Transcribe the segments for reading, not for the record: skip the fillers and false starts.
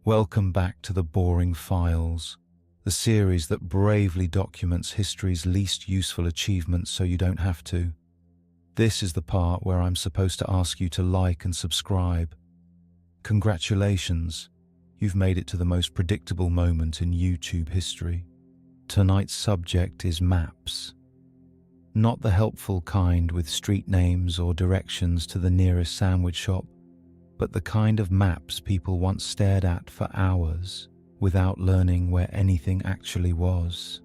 Welcome back to the Boring Files, the series that bravely documents history's least useful achievements so you don't have to. This is the part where I'm supposed to ask you to like and subscribe. Congratulations, you've made it to the most predictable moment in YouTube history. Tonight's subject is maps. Not the helpful kind with street names or directions to the nearest sandwich shop, but the kind of maps people once stared at for hours without learning where anything actually was.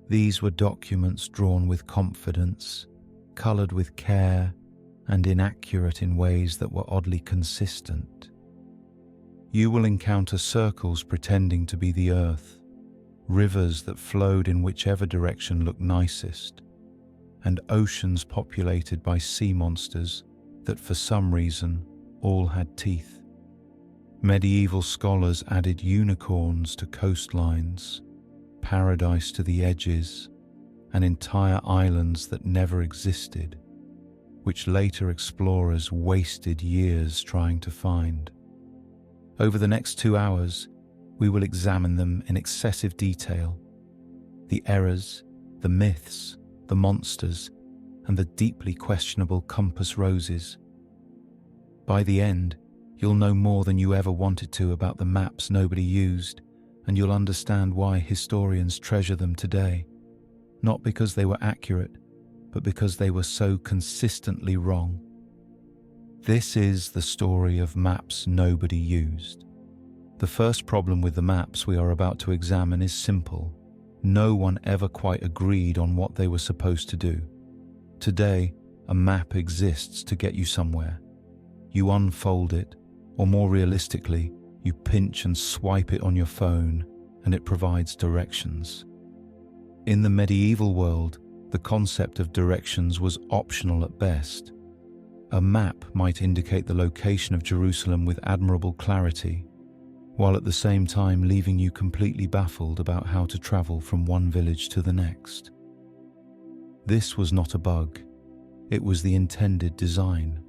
These were documents drawn with confidence, coloured with care, and inaccurate in ways that were oddly consistent. You will encounter circles pretending to be the earth, rivers that flowed in whichever direction looked nicest, and oceans populated by sea monsters that for some reason all had teeth. Medieval scholars added unicorns to coastlines, paradise to the edges, and entire islands that never existed, which later explorers wasted years trying to find. Over the next 2 hours, we will examine them in excessive detail. The errors, the myths, the monsters, and the deeply questionable compass roses. By the end, you'll know more than you ever wanted to about the maps nobody used, and you'll understand why historians treasure them today. Not because they were accurate, but because they were so consistently wrong. This is the story of maps nobody used. The first problem with the maps we are about to examine is simple. No one ever quite agreed on what they were supposed to do. Today, a map exists to get you somewhere. You unfold it, or more realistically, you pinch and swipe it on your phone, and it provides directions. In the medieval world, the concept of directions was optional at best. A map might indicate the location of Jerusalem with admirable clarity, while at the same time leaving you completely baffled about how to travel from one village to the next. This was not a bug. It was the intended design.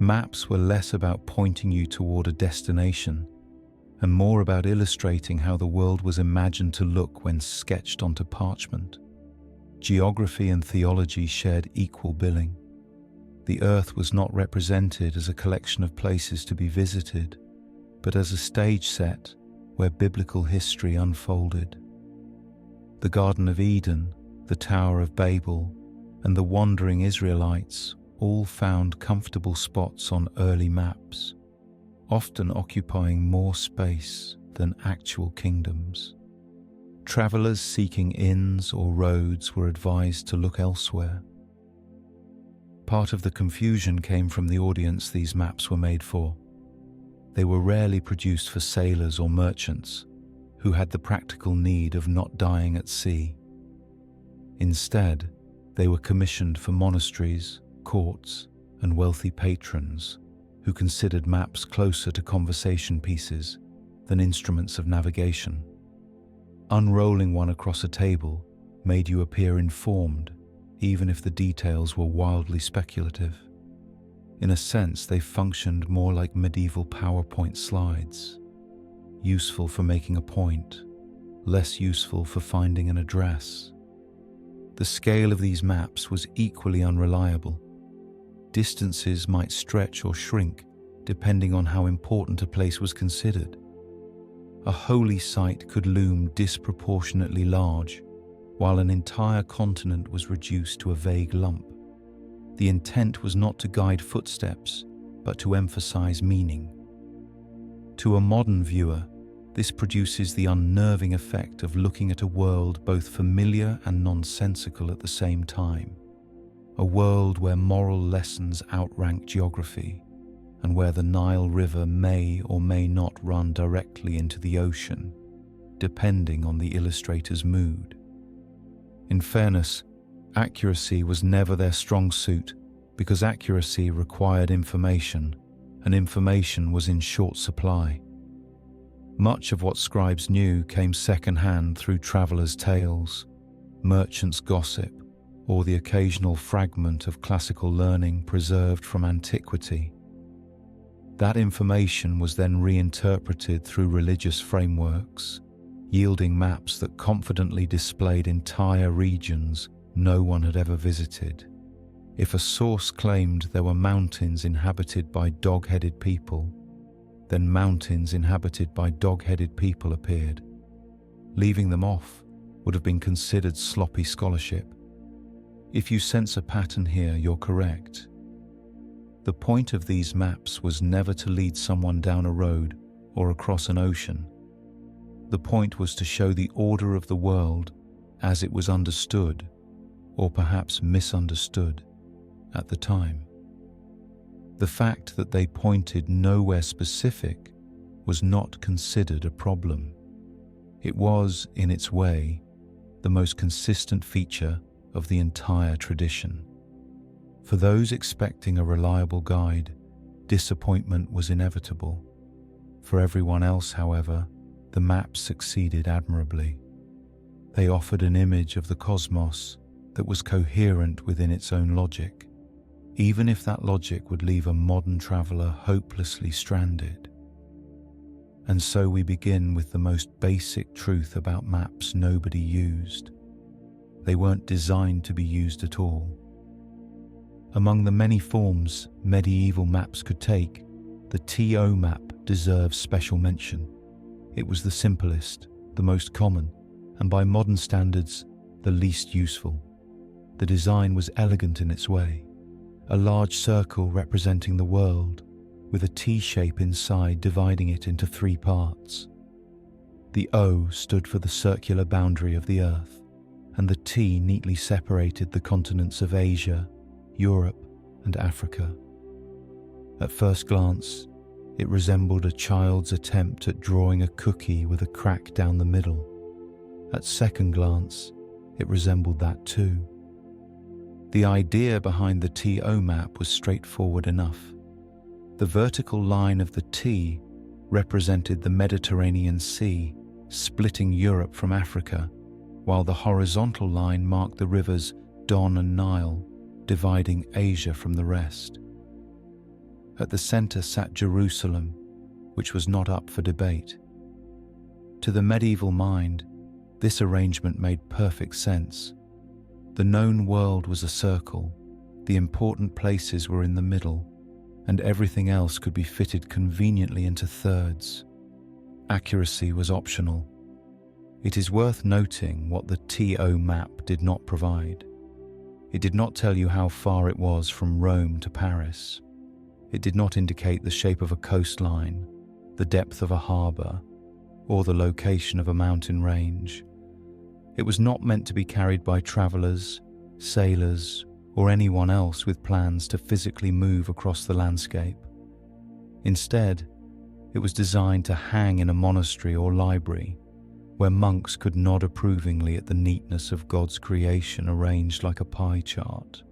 Maps were less about pointing you toward a destination and more about illustrating how the world was imagined to look when sketched onto parchment. Geography and theology shared equal billing. The earth was not represented as a collection of places to be visited, but as a stage set where biblical history unfolded. The Garden of Eden, the Tower of Babel, and the wandering Israelites all found comfortable spots on early maps, often occupying more space than actual kingdoms. Travelers seeking inns or roads were advised to look elsewhere. Part of the confusion came from the audience these maps were made for. They were rarely produced for sailors or merchants who had the practical need of not dying at sea. Instead, they were commissioned for monasteries, courts, and wealthy patrons who considered maps closer to conversation pieces than instruments of navigation. Unrolling one across a table made you appear informed, even if the details were wildly speculative. In a sense, they functioned more like medieval PowerPoint slides, useful for making a point, less useful for finding an address. The scale of these maps was equally unreliable. Distances might stretch or shrink depending on how important a place was considered. A holy site could loom disproportionately large, while an entire continent was reduced to a vague lump. The intent was not to guide footsteps, but to emphasize meaning. To a modern viewer, this produces the unnerving effect of looking at a world both familiar and nonsensical at the same time. A world where moral lessons outrank geography, and where the Nile River may or may not run directly into the ocean, depending on the illustrator's mood. In fairness, accuracy was never their strong suit, because accuracy required information, and information was in short supply. Much of what scribes knew came second-hand through travelers' tales, merchants' gossip, or the occasional fragment of classical learning preserved from antiquity. That information was then reinterpreted through religious frameworks, yielding maps that confidently displayed entire regions no one had ever visited. If a source claimed there were mountains inhabited by dog-headed people, then mountains inhabited by dog-headed people appeared. Leaving them off would have been considered sloppy scholarship. If you sense a pattern here, you're correct. The point of these maps was never to lead someone down a road or across an ocean. The point was to show the order of the world as it was understood, or perhaps misunderstood, at the time. The fact that they pointed nowhere specific was not considered a problem. It was, in its way, the most consistent feature of the entire tradition. For those expecting a reliable guide, disappointment was inevitable. For everyone else, however, the maps succeeded admirably. They offered an image of the cosmos that was coherent within its own logic, even if that logic would leave a modern traveler hopelessly stranded. And so we begin with the most basic truth about maps nobody used. They weren't designed to be used at all. Among the many forms medieval maps could take, the TO map deserves special mention. It was the simplest, the most common, and by modern standards, the least useful. The design was elegant in its way, a large circle representing the world, with a T shape inside dividing it into 3 parts. The O stood for the circular boundary of the Earth, and the T neatly separated the continents of Asia, Europe, and Africa. At first glance, it resembled a child's attempt at drawing a cookie with a crack down the middle. At second glance, it resembled that too. The idea behind the TO map was straightforward enough. The vertical line of the T represented the Mediterranean Sea, splitting Europe from Africa, while the horizontal line marked the rivers Don and Nile, dividing Asia from the rest. At the center sat Jerusalem, which was not up for debate. To the medieval mind, this arrangement made perfect sense. The known world was a circle, the important places were in the middle, and everything else could be fitted conveniently into thirds. Accuracy was optional. It is worth noting what the TO map did not provide. It did not tell you how far it was from Rome to Paris. It did not indicate the shape of a coastline, the depth of a harbour, or the location of a mountain range. It was not meant to be carried by travellers, sailors, or anyone else with plans to physically move across the landscape. Instead, it was designed to hang in a monastery or library, where monks could nod approvingly at the neatness of God's creation arranged like a pie chart.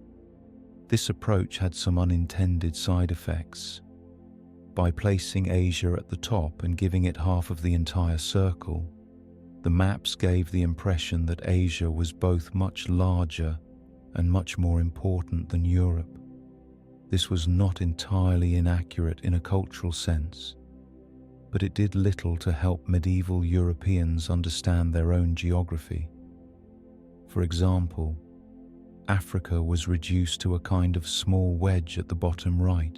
This approach had some unintended side effects. By placing Asia at the top and giving it half of the entire circle, the maps gave the impression that Asia was both much larger and much more important than Europe. This was not entirely inaccurate in a cultural sense, but it did little to help medieval Europeans understand their own geography. For example, Africa was reduced to a kind of small wedge at the bottom right,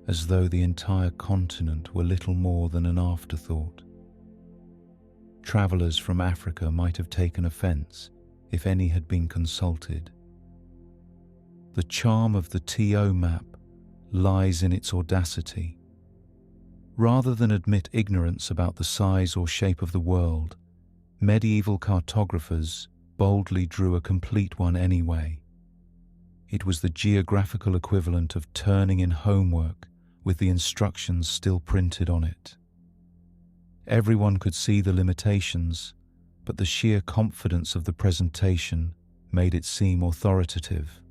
as though the entire continent were little more than an afterthought. Travellers from Africa might have taken offence if any had been consulted. The charm of the TO map lies in its audacity. Rather than admit ignorance about the size or shape of the world, medieval cartographers boldly drew a complete one anyway. It was the geographical equivalent of turning in homework with the instructions still printed on it. Everyone could see the limitations, but the sheer confidence of the presentation made it seem authoritative.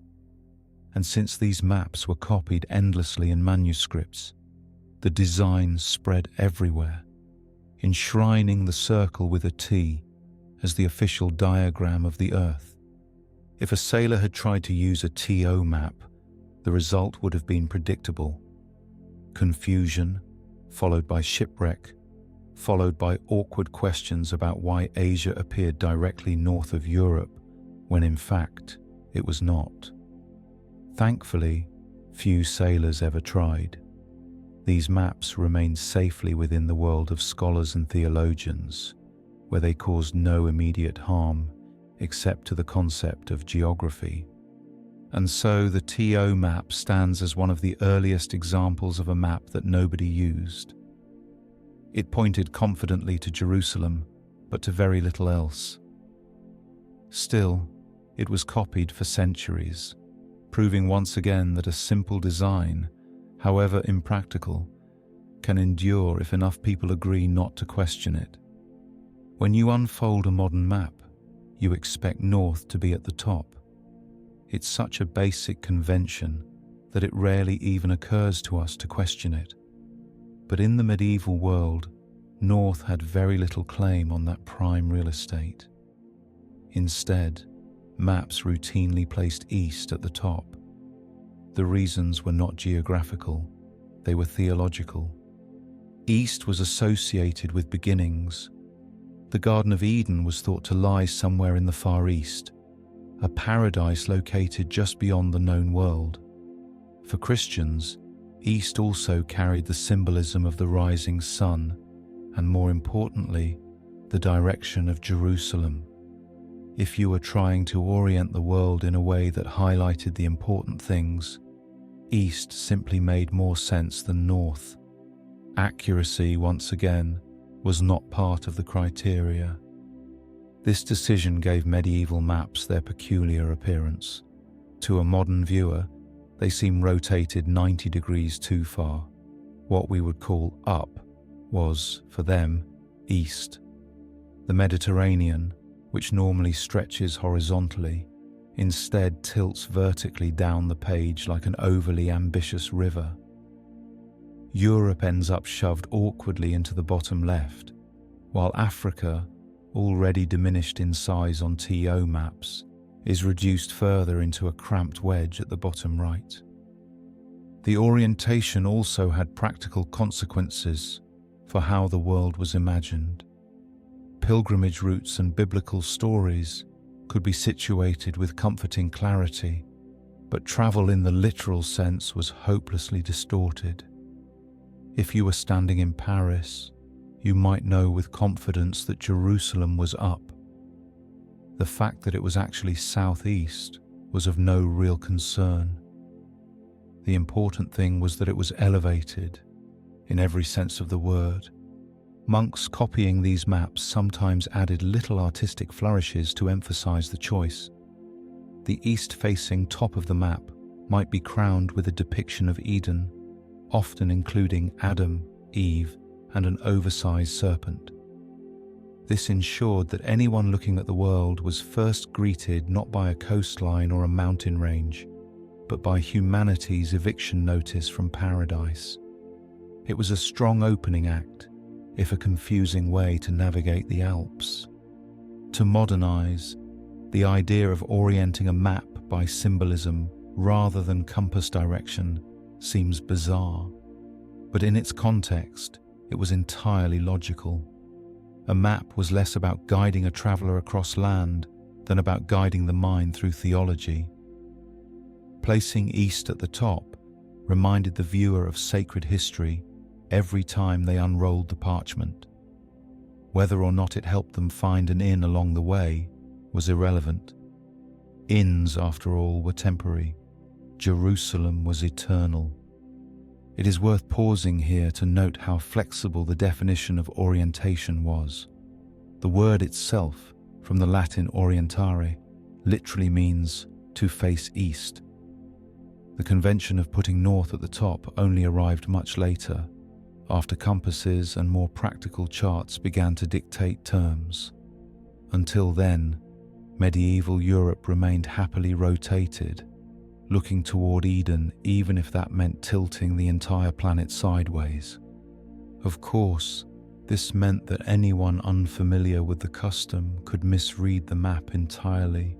And since these maps were copied endlessly in manuscripts, the design spread everywhere, enshrining the circle with a T as the official diagram of the Earth. If a sailor had tried to use a TO map, the result would have been predictable. confusion, followed by shipwreck, followed by awkward questions about why Asia appeared directly north of Europe, when in fact it was not. Thankfully, few sailors ever tried. These maps remained safely within the world of scholars and theologians, where they caused no immediate harm except to the concept of geography. And so the TO map stands as one of the earliest examples of a map that nobody used. It pointed confidently to Jerusalem, but to very little else. Still, it was copied for centuries, proving once again that a simple design, however impractical, can endure if enough people agree not to question it. When you unfold a modern map, you expect north to be at the top. It's such a basic convention that it rarely even occurs to us to question it. But in the medieval world, north had very little claim on that prime real estate. Instead, maps routinely placed east at the top. The reasons were not geographical, they were theological. East was associated with beginnings. The Garden of Eden was thought to lie somewhere in the Far East, a paradise located just beyond the known world. For Christians, East also carried the symbolism of the rising sun, and more importantly, the direction of Jerusalem. If you were trying to orient the world in a way that highlighted the important things, East simply made more sense than North. Accuracy, once again, was not part of the criteria. This decision gave medieval maps their peculiar appearance. To a modern viewer, they seem rotated 90 degrees too far. What we would call up was, for them, east. The Mediterranean, which normally stretches horizontally, instead tilts vertically down the page like an overly ambitious river. Europe ends up shoved awkwardly into the bottom left, while Africa, already diminished in size on TO maps, is reduced further into a cramped wedge at the bottom right. The orientation also had practical consequences for how the world was imagined. Pilgrimage routes and biblical stories could be situated with comforting clarity, but travel in the literal sense was hopelessly distorted. If you were standing in Paris, you might know with confidence that Jerusalem was up. The fact that it was actually southeast was of no real concern. The important thing was that it was elevated, in every sense of the word. Monks copying these maps sometimes added little artistic flourishes to emphasize the choice. The east-facing top of the map might be crowned with a depiction of Eden, often including Adam, Eve, and an oversized serpent. This ensured that anyone looking at the world was first greeted not by a coastline or a mountain range, but by humanity's eviction notice from paradise. It was a strong opening act, if a confusing way to navigate the Alps. To modernize, the idea of orienting a map by symbolism rather than compass direction seems bizarre, but in its context, it was entirely logical. A map was less about guiding a traveler across land than about guiding the mind through theology. Placing east at the top reminded the viewer of sacred history every time they unrolled the parchment. Whether or not it helped them find an inn along the way was irrelevant. Inns, after all, were temporary. Jerusalem was eternal. It is worth pausing here to note how flexible the definition of orientation was. The word itself, from the Latin orientare, literally means to face east. The convention of putting north at the top only arrived much later, after compasses and more practical charts began to dictate terms. Until then, medieval Europe remained happily rotated, looking toward Eden even if that meant tilting the entire planet sideways. Of course, this meant that anyone unfamiliar with the custom could misread the map entirely.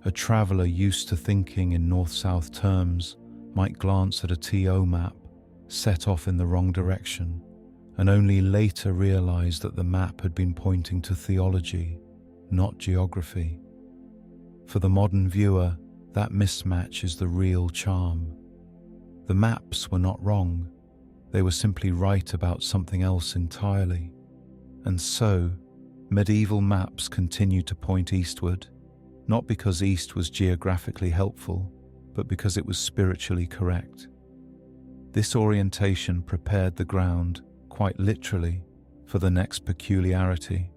A traveler used to thinking in north-south terms might glance at a TO map set off in the wrong direction, and only later realized that the map had been pointing to theology, not geography. For the modern viewer, that mismatch is the real charm. The maps were not wrong, they were simply right about something else entirely. And so, medieval maps continued to point eastward, not because east was geographically helpful, but because it was spiritually correct. This orientation prepared the ground, quite literally, for the next peculiarity.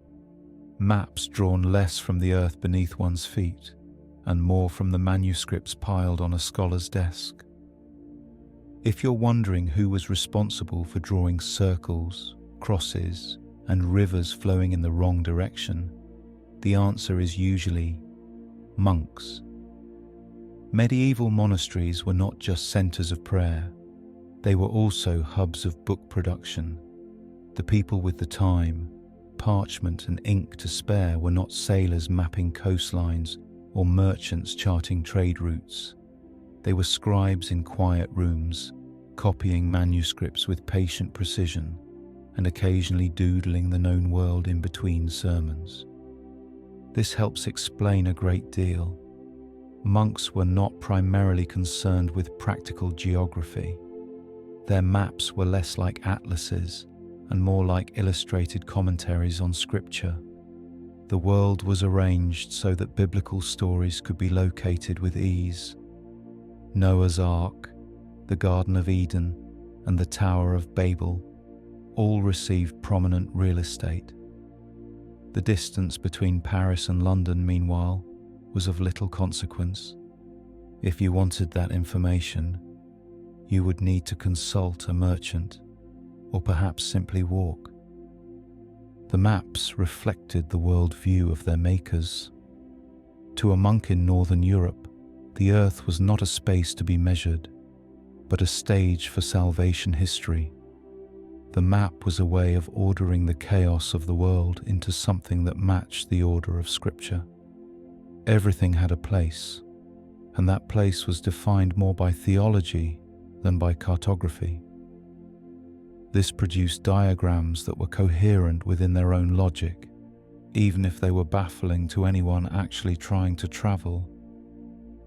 Maps drawn less from the earth beneath one's feet, and more from the manuscripts piled on a scholar's desk. If you're wondering who was responsible for drawing circles, crosses, and rivers flowing in the wrong direction, the answer is usually monks. Medieval monasteries were not just centers of prayer, they were also hubs of book production. The people with the time, parchment, and ink to spare were not sailors mapping coastlines or merchants charting trade routes. They were scribes in quiet rooms, copying manuscripts with patient precision and occasionally doodling the known world in between sermons. This helps explain a great deal. Monks were not primarily concerned with practical geography. Their maps were less like atlases and more like illustrated commentaries on scripture. The world was arranged so that biblical stories could be located with ease. Noah's Ark, the Garden of Eden, and the Tower of Babel all received prominent real estate. The distance between Paris and London, meanwhile, was of little consequence. If you wanted that information, you would need to consult a merchant, or perhaps simply walk. The maps reflected the worldview of their makers. To a monk in Northern Europe, the earth was not a space to be measured, but a stage for salvation history. The map was a way of ordering the chaos of the world into something that matched the order of Scripture. Everything had a place, and that place was defined more by theology than by cartography. This produced diagrams that were coherent within their own logic, even if they were baffling to anyone actually trying to travel.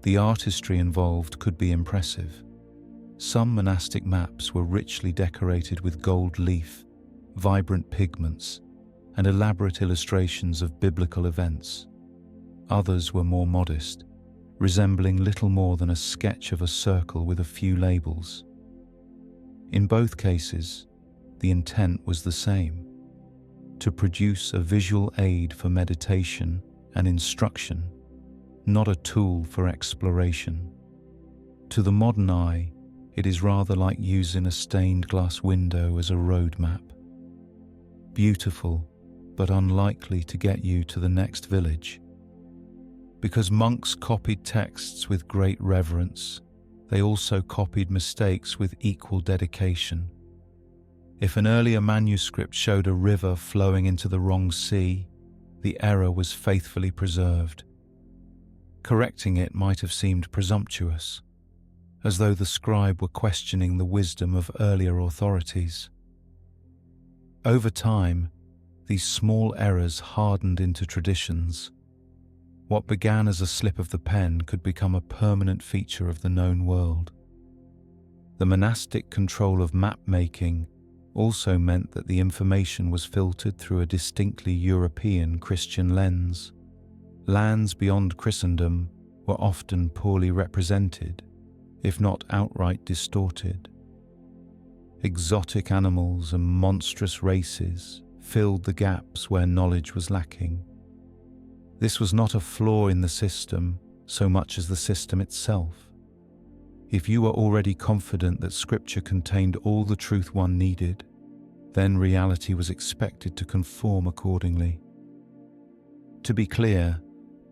The artistry involved could be impressive. Some monastic maps were richly decorated with gold leaf, vibrant pigments, and elaborate illustrations of biblical events. Others were more modest, resembling little more than a sketch of a circle with a few labels. In both cases, the intent was the same: to produce a visual aid for meditation and instruction, not a tool for exploration. To the modern eye, it is rather like using a stained glass window as a road map. Beautiful, but unlikely to get you to the next village. Because monks copied texts with great reverence, they also copied mistakes with equal dedication. If an earlier manuscript showed a river flowing into the wrong sea, the error was faithfully preserved. Correcting it might have seemed presumptuous, as though the scribe were questioning the wisdom of earlier authorities. Over time, these small errors hardened into traditions. What began as a slip of the pen could become a permanent feature of the known world. The monastic control of map-making also meant that the information was filtered through a distinctly European Christian lens. Lands beyond Christendom were often poorly represented, if not outright distorted. Exotic animals and monstrous races filled the gaps where knowledge was lacking. This was not a flaw in the system so much as the system itself. If you were already confident that Scripture contained all the truth one needed, then reality was expected to conform accordingly. To be clear,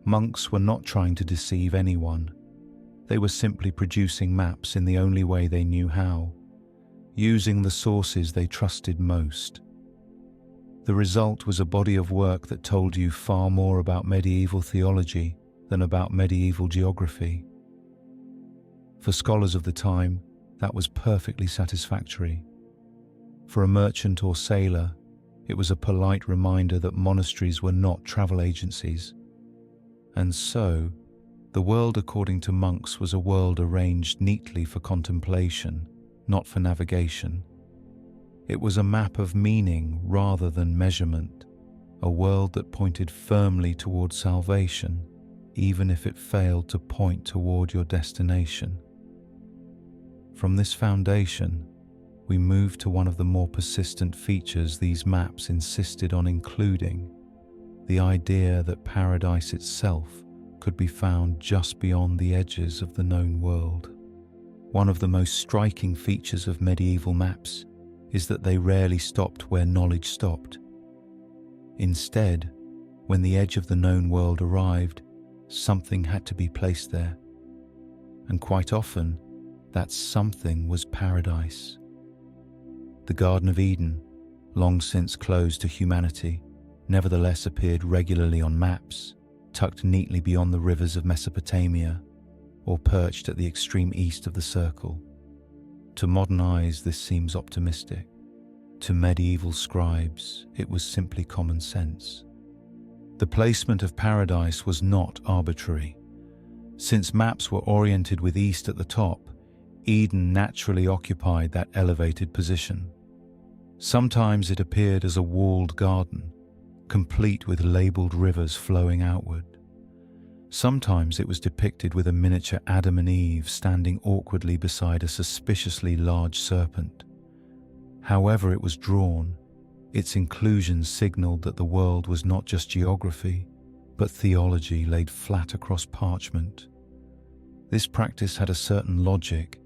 monks were not trying to deceive anyone. They were simply producing maps in the only way they knew how, using the sources they trusted most. The result was a body of work that told you far more about medieval theology than about medieval geography. For scholars of the time, that was perfectly satisfactory. For a merchant or sailor, it was a polite reminder that monasteries were not travel agencies. And so, the world according to monks was a world arranged neatly for contemplation, not for navigation. It was a map of meaning rather than measurement, a world that pointed firmly toward salvation, even if it failed to point toward your destination. From this foundation, we move to one of the more persistent features these maps insisted on including, the idea that paradise itself could be found just beyond the edges of the known world. One of the most striking features of medieval maps is that they rarely stopped where knowledge stopped. Instead, when the edge of the known world arrived, something had to be placed there. And quite often, that something was paradise. The Garden of Eden, long since closed to humanity, nevertheless appeared regularly on maps, tucked neatly beyond the rivers of Mesopotamia, or perched at the extreme east of the circle. To modern eyes, this seems optimistic. To medieval scribes, it was simply common sense. The placement of paradise was not arbitrary. Since maps were oriented with east at the top, Eden naturally occupied that elevated position. Sometimes it appeared as a walled garden, complete with labeled rivers flowing outward. Sometimes it was depicted with a miniature Adam and Eve standing awkwardly beside a suspiciously large serpent. However it was drawn, its inclusion signaled that the world was not just geography, but theology laid flat across parchment. This practice had a certain logic,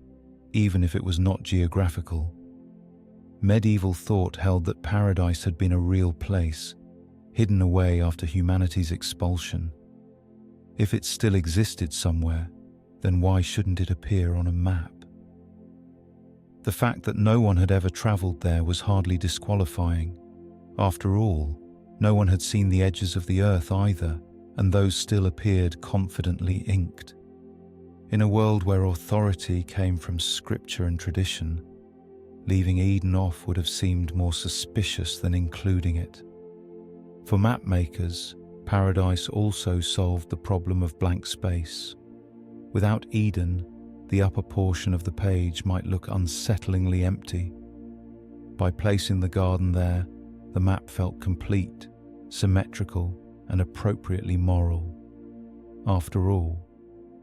even if it was not geographical. Medieval thought held that paradise had been a real place, hidden away after humanity's expulsion. If it still existed somewhere, then why shouldn't it appear on a map? The fact that no one had ever travelled there was hardly disqualifying. After all, no one had seen the edges of the earth either, and those still appeared confidently inked. In a world where authority came from scripture and tradition, leaving Eden off would have seemed more suspicious than including it. For mapmakers, paradise also solved the problem of blank space. Without Eden, the upper portion of the page might look unsettlingly empty. By placing the garden there, the map felt complete, symmetrical, and appropriately moral. After all,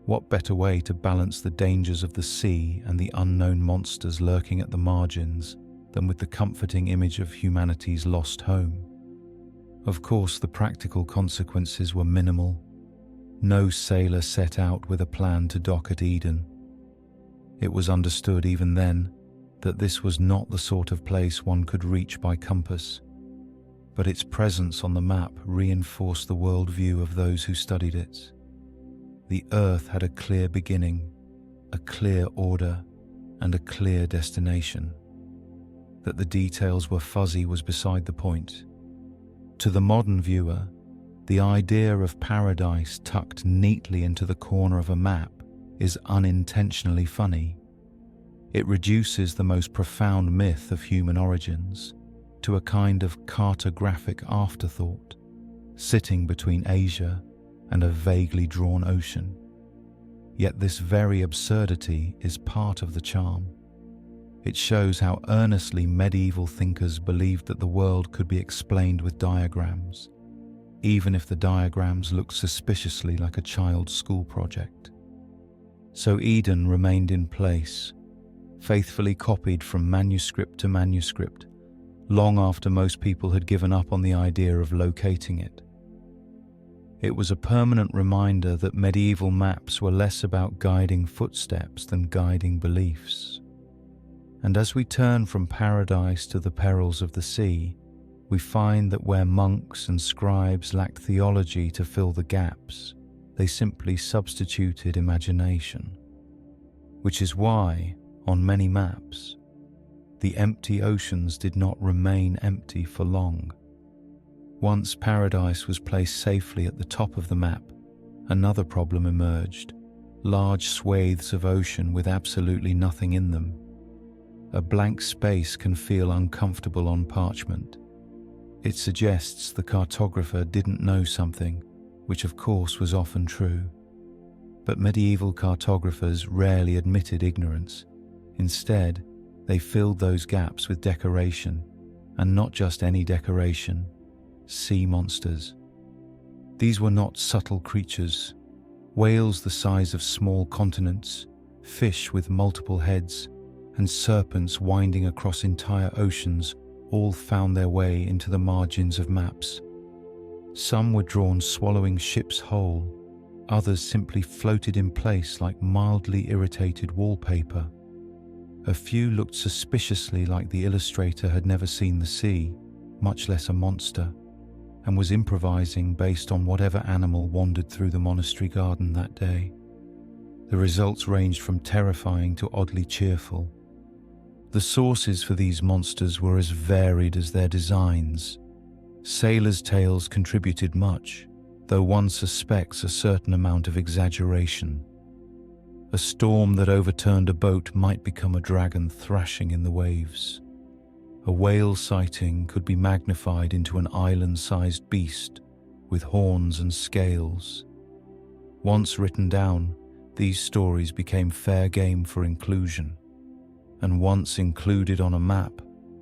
what better way to balance the dangers of the sea and the unknown monsters lurking at the margins than with the comforting image of humanity's lost home? Of course, the practical consequences were minimal. No sailor set out with a plan to dock at Eden. It was understood even then that this was not the sort of place one could reach by compass, but its presence on the map reinforced the worldview of those who studied it. The earth had a clear beginning, a clear order, and a clear destination. That the details were fuzzy was beside the point. To the modern viewer, the idea of paradise tucked neatly into the corner of a map is unintentionally funny. It reduces the most profound myth of human origins to a kind of cartographic afterthought, sitting between Asia and a vaguely drawn ocean. Yet this very absurdity is part of the charm. It shows how earnestly medieval thinkers believed that the world could be explained with diagrams, even if the diagrams looked suspiciously like a child's school project. So Eden remained in place, faithfully copied from manuscript to manuscript, long after most people had given up on the idea of locating it. It was a permanent reminder that medieval maps were less about guiding footsteps than guiding beliefs. And as we turn from paradise to the perils of the sea, we find that where monks and scribes lacked theology to fill the gaps, they simply substituted imagination. Which is why, on many maps, the empty oceans did not remain empty for long. Once paradise was placed safely at the top of the map, another problem emerged: large swathes of ocean with absolutely nothing in them, a blank space can feel uncomfortable on parchment. It suggests the cartographer didn't know something, which of course was often true. But medieval cartographers rarely admitted ignorance. Instead, they filled those gaps with decoration, and not just any decoration, sea monsters. These were not subtle creatures. Whales the size of small continents, fish with multiple heads, and serpents winding across entire oceans all found their way into the margins of maps. Some were drawn swallowing ships whole, others simply floated in place like mildly irritated wallpaper. A few looked suspiciously like the illustrator had never seen the sea, much less a monster, and was improvising based on whatever animal wandered through the monastery garden that day. The results ranged from terrifying to oddly cheerful. The sources for these monsters were as varied as their designs. Sailors' tales contributed much, though one suspects a certain amount of exaggeration. A storm that overturned a boat might become a dragon thrashing in the waves. A whale sighting could be magnified into an island-sized beast with horns and scales. Once written down, these stories became fair game for inclusion, and once included on a map,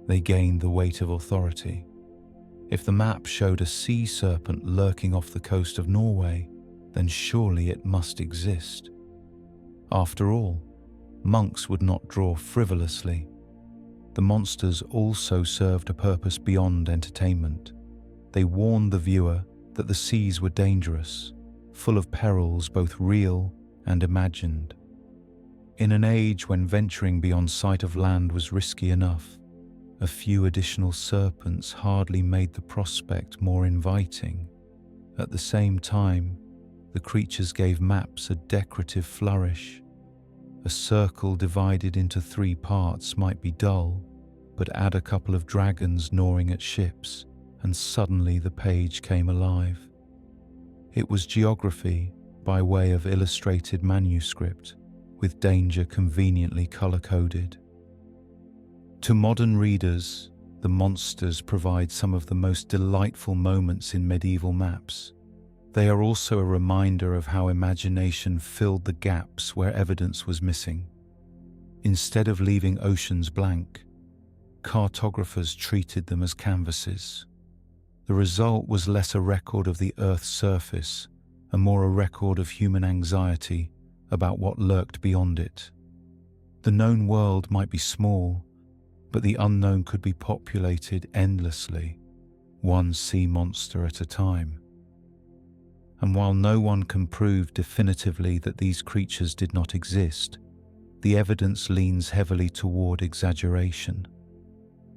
they gained the weight of authority. If the map showed a sea serpent lurking off the coast of Norway, then surely it must exist. After all, monks would not draw frivolously. The monsters also served a purpose beyond entertainment. They warned the viewer that the seas were dangerous, full of perils both real and imagined. In an age when venturing beyond sight of land was risky enough, a few additional serpents hardly made the prospect more inviting. At the same time, the creatures gave maps a decorative flourish. A circle divided into 3 parts might be dull, but add a couple of dragons gnawing at ships, and suddenly the page came alive. It was geography by way of illustrated manuscript, with danger conveniently color-coded. To modern readers, the monsters provide some of the most delightful moments in medieval maps. They are also a reminder of how imagination filled the gaps where evidence was missing. Instead of leaving oceans blank, cartographers treated them as canvases. The result was less a record of the Earth's surface and more a record of human anxiety about what lurked beyond it. The known world might be small, but the unknown could be populated endlessly, one sea monster at a time. And while no one can prove definitively that these creatures did not exist, the evidence leans heavily toward exaggeration.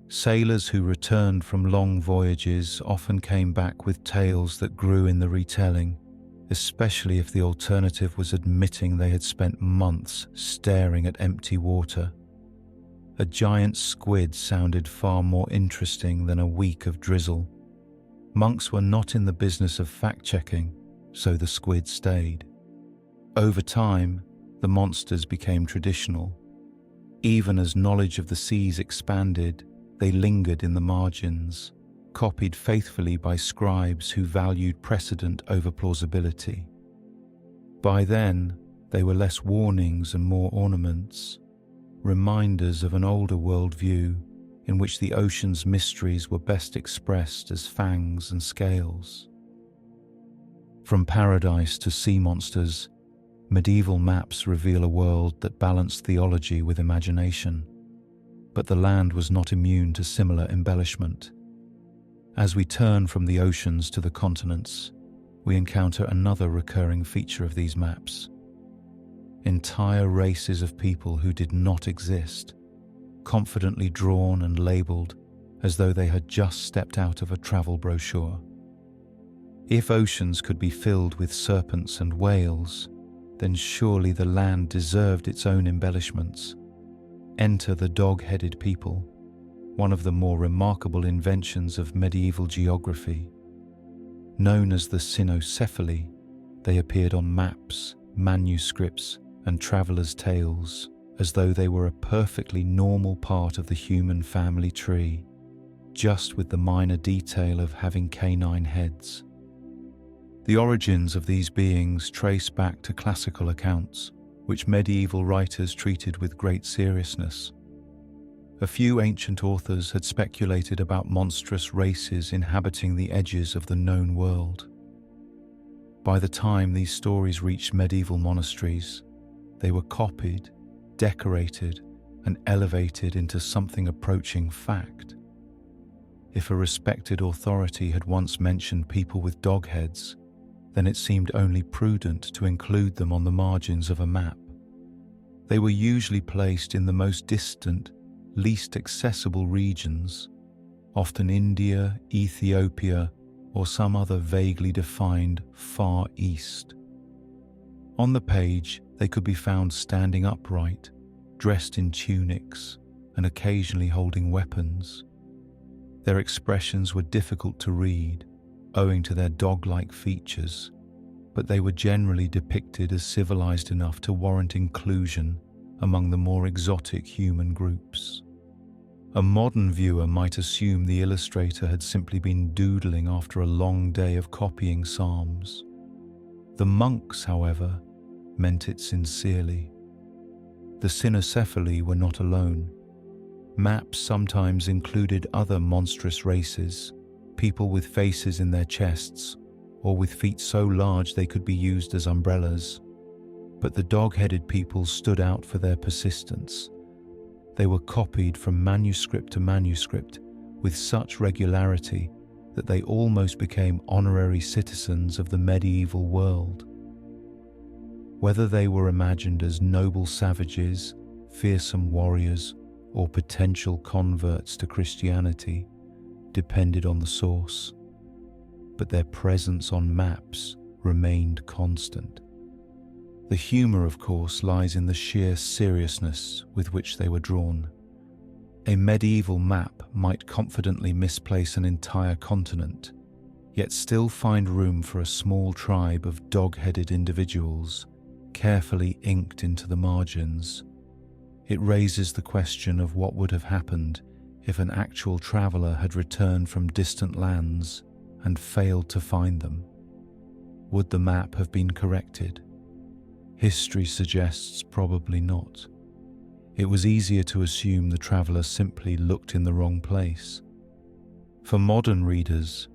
Sailors who returned from long voyages often came back with tales that grew in the retelling, especially if the alternative was admitting they had spent months staring at empty water. A giant squid sounded far more interesting than a week of drizzle. Monks were not in the business of fact-checking, so the squid stayed. Over time, the monsters became traditional. Even as knowledge of the seas expanded, they lingered in the margins, copied faithfully by scribes who valued precedent over plausibility. By then, they were less warnings and more ornaments, reminders of an older worldview in which the ocean's mysteries were best expressed as fangs and scales. From paradise to sea monsters, medieval maps reveal a world that balanced theology with imagination. But the land was not immune to similar embellishment. As we turn from the oceans to the continents, we encounter another recurring feature of these maps. Entire races of people who did not exist, confidently drawn and labelled as though they had just stepped out of a travel brochure. If oceans could be filled with serpents and whales, then surely the land deserved its own embellishments. Enter the dog-headed people, one of the more remarkable inventions of medieval geography. Known as the cynocephaly, they appeared on maps, manuscripts, and travellers' tales, as though they were a perfectly normal part of the human family tree, just with the minor detail of having canine heads. The origins of these beings trace back to classical accounts, which medieval writers treated with great seriousness. A few ancient authors had speculated about monstrous races inhabiting the edges of the known world. By the time these stories reached medieval monasteries, they were copied, decorated, and elevated into something approaching fact. If a respected authority had once mentioned people with dog heads, then it seemed only prudent to include them on the margins of a map. They were usually placed in the most distant, least accessible regions, often India, Ethiopia, or some other vaguely defined Far East. On the page, they could be found standing upright, dressed in tunics, and occasionally holding weapons. Their expressions were difficult to read, owing to their dog-like features, but they were generally depicted as civilized enough to warrant inclusion among the more exotic human groups. A modern viewer might assume the illustrator had simply been doodling after a long day of copying psalms. The monks, however, meant it sincerely. The cynocephali were not alone. Maps sometimes included other monstrous races, people with faces in their chests, or with feet so large they could be used as umbrellas. But the dog-headed people stood out for their persistence. They were copied from manuscript to manuscript with such regularity that they almost became honorary citizens of the medieval world. Whether they were imagined as noble savages, fearsome warriors, or potential converts to Christianity depended on the source, but their presence on maps remained constant. The humour, of course, lies in the sheer seriousness with which they were drawn. A medieval map might confidently misplace an entire continent, yet still find room for a small tribe of dog-headed individuals, carefully inked into the margins. It raises the question of what would have happened if an actual traveller had returned from distant lands and failed to find them. Would the map have been corrected? History suggests probably not. It was easier to assume the traveller simply looked in the wrong place. For modern readers,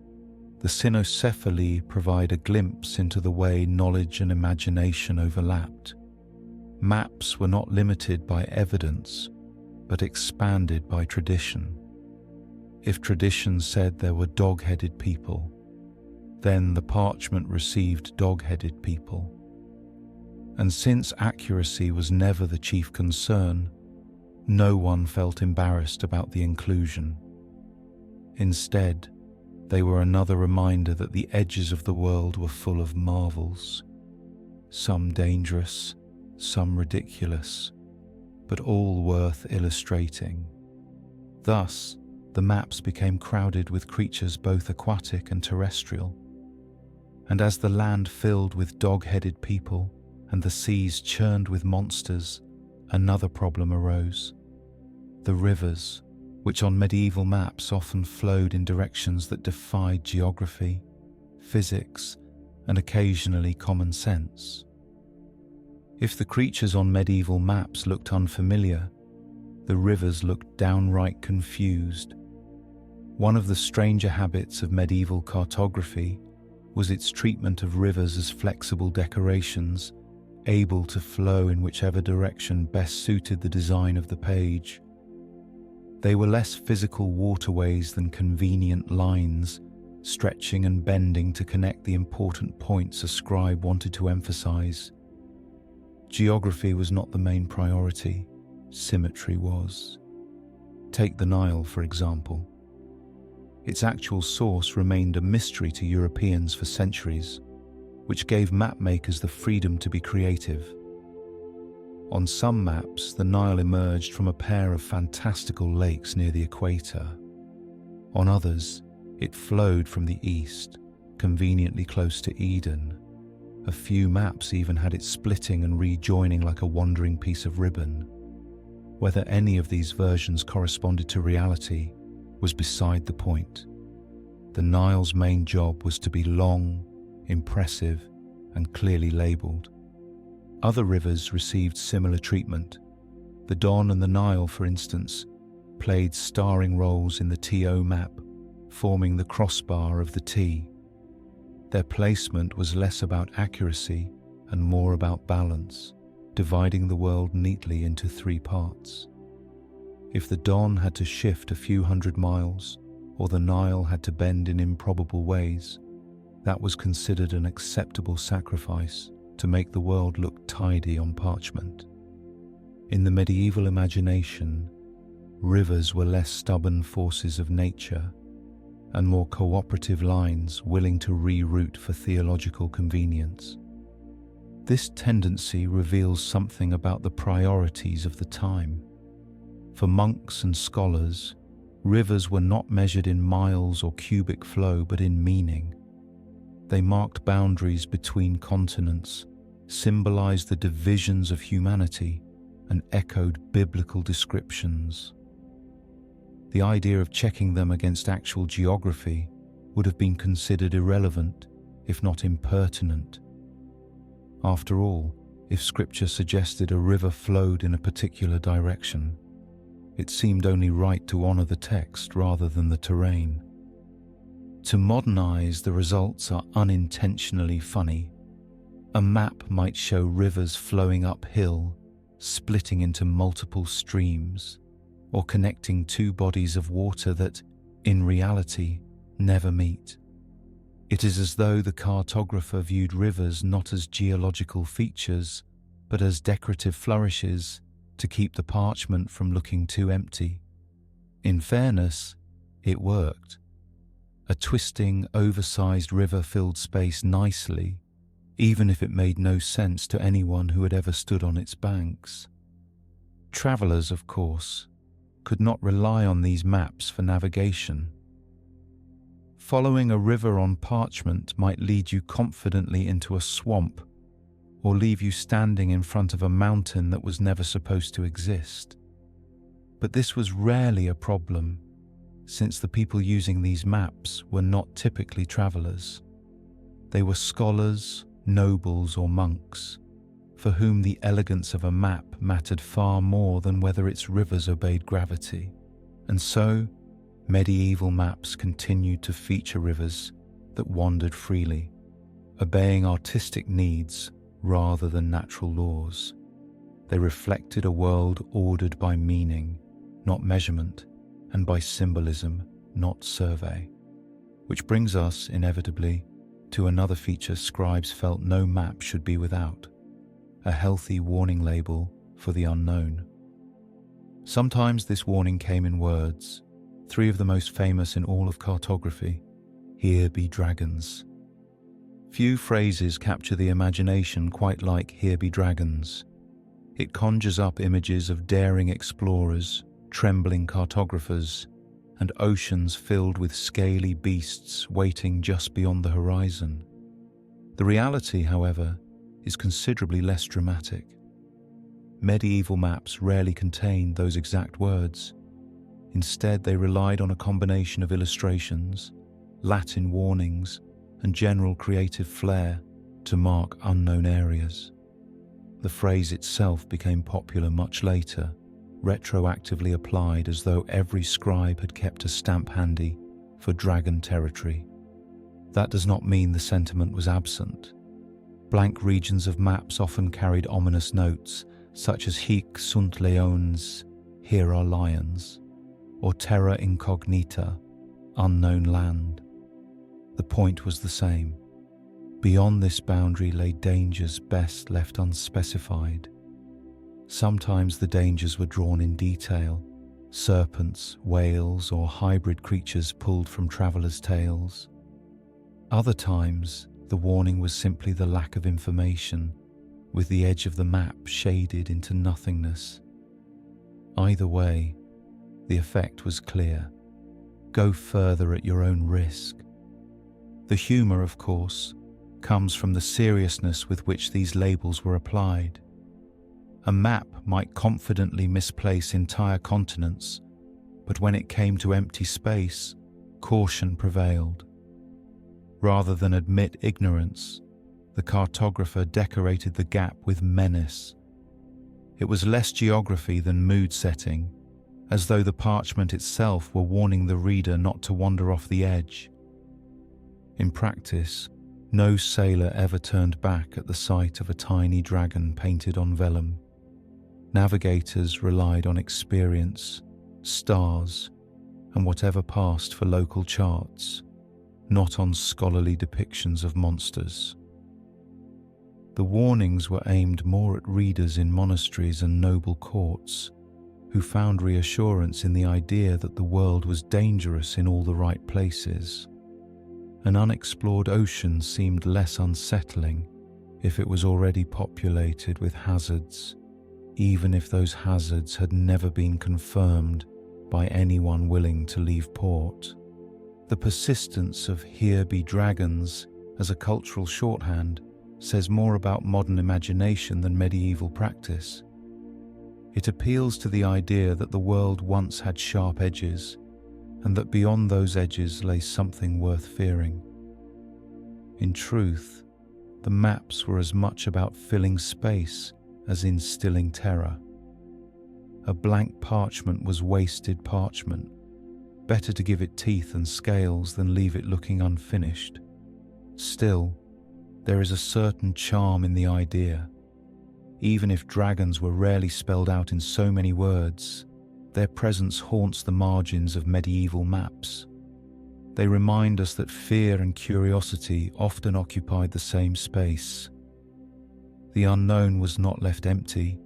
the cynocephali provide a glimpse into the way knowledge and imagination overlapped. Maps were not limited by evidence, but expanded by tradition. If tradition said there were dog-headed people, then the parchment received dog-headed people. And since accuracy was never the chief concern, no one felt embarrassed about the inclusion. Instead, they were another reminder that the edges of the world were full of marvels, some dangerous, some ridiculous, but all worth illustrating. Thus, the maps became crowded with creatures both aquatic and terrestrial. And as the land filled with dog-headed people and the seas churned with monsters, another problem arose. The rivers, which on medieval maps often flowed in directions that defied geography, physics, and occasionally common sense. If the creatures on medieval maps looked unfamiliar, the rivers looked downright confused. One of the stranger habits of medieval cartography was its treatment of rivers as flexible decorations, able to flow in whichever direction best suited the design of the page. They were less physical waterways than convenient lines, stretching and bending to connect the important points a scribe wanted to emphasize. Geography was not the main priority, symmetry was. Take the Nile, for example. Its actual source remained a mystery to Europeans for centuries, which gave mapmakers the freedom to be creative. On some maps, the Nile emerged from a pair of fantastical lakes near the equator. On others, it flowed from the east, conveniently close to Eden. A few maps even had it splitting and rejoining like a wandering piece of ribbon. Whether any of these versions corresponded to reality was beside the point. The Nile's main job was to be long, impressive, and clearly labelled. Other rivers received similar treatment. The Don and the Nile, for instance, played starring roles in the TO map, forming the crossbar of the T. Their placement was less about accuracy and more about balance, dividing the world neatly into three parts. If the Don had to shift a few hundred miles, or the Nile had to bend in improbable ways, that was considered an acceptable sacrifice to make the world look tidy on parchment. In the medieval imagination, rivers were less stubborn forces of nature and more cooperative lines willing to reroute for theological convenience. This tendency reveals something about the priorities of the time. For monks and scholars, rivers were not measured in miles or cubic flow, but in meaning. They marked boundaries between continents, symbolized the divisions of humanity, and echoed biblical descriptions. The idea of checking them against actual geography would have been considered irrelevant, if not impertinent. After all, if Scripture suggested a river flowed in a particular direction, it seemed only right to honor the text rather than the terrain. To modernize, the results are unintentionally funny. A map might show rivers flowing uphill, splitting into multiple streams, or connecting two bodies of water that, in reality, never meet. It is as though the cartographer viewed rivers not as geological features, but as decorative flourishes to keep the parchment from looking too empty. In fairness, it worked. A twisting, oversized river filled space nicely, even if it made no sense to anyone who had ever stood on its banks. Travelers, of course, could not rely on these maps for navigation. Following a river on parchment might lead you confidently into a swamp or leave you standing in front of a mountain that was never supposed to exist. But this was rarely a problem, since the people using these maps were not typically travelers. They were scholars, nobles, or monks, for whom the elegance of a map mattered far more than whether its rivers obeyed gravity. And so, medieval maps continued to feature rivers that wandered freely, obeying artistic needs rather than natural laws. They reflected a world ordered by meaning, not measurement, and by symbolism, not survey. Which brings us, inevitably, to another feature scribes felt no map should be without: a healthy warning label for the unknown. Sometimes this warning came in words, three of the most famous in all of cartography: "Here be dragons." Few phrases capture the imagination quite like "Here be dragons." It conjures up images of daring explorers, trembling cartographers, and oceans filled with scaly beasts waiting just beyond the horizon. The reality, however, is considerably less dramatic. Medieval maps rarely contained those exact words. Instead, they relied on a combination of illustrations, Latin warnings, and general creative flair to mark unknown areas. The phrase itself became popular much later, retroactively applied as though every scribe had kept a stamp handy for dragon territory. That does not mean the sentiment was absent. Blank regions of maps often carried ominous notes, such as "Hic sunt leones," "Here are lions," or "Terra incognita," "Unknown land." The point was the same. Beyond this boundary lay dangers best left unspecified. Sometimes the dangers were drawn in detail: serpents, whales, or hybrid creatures pulled from travellers' tales. Other times, the warning was simply the lack of information, with the edge of the map shaded into nothingness. Either way, the effect was clear: go further at your own risk. The humour, of course, comes from the seriousness with which these labels were applied. A map might confidently misplace entire continents, but when it came to empty space, caution prevailed. Rather than admit ignorance, the cartographer decorated the gap with menace. It was less geography than mood setting, as though the parchment itself were warning the reader not to wander off the edge. In practice, no sailor ever turned back at the sight of a tiny dragon painted on vellum. Navigators relied on experience, stars, and whatever passed for local charts, not on scholarly depictions of monsters. The warnings were aimed more at readers in monasteries and noble courts, who found reassurance in the idea that the world was dangerous in all the right places. An unexplored ocean seemed less unsettling if it was already populated with hazards, even if those hazards had never been confirmed by anyone willing to leave port. The persistence of "here be dragons" as a cultural shorthand says more about modern imagination than medieval practice. It appeals to the idea that the world once had sharp edges, and that beyond those edges lay something worth fearing. In truth, the maps were as much about filling space as instilling terror. A blank parchment was wasted parchment. Better to give it teeth and scales than leave it looking unfinished. Still, there is a certain charm in the idea. Even if dragons were rarely spelled out in so many words, their presence haunts the margins of medieval maps. They remind us that fear and curiosity often occupied the same space. The unknown was not left empty,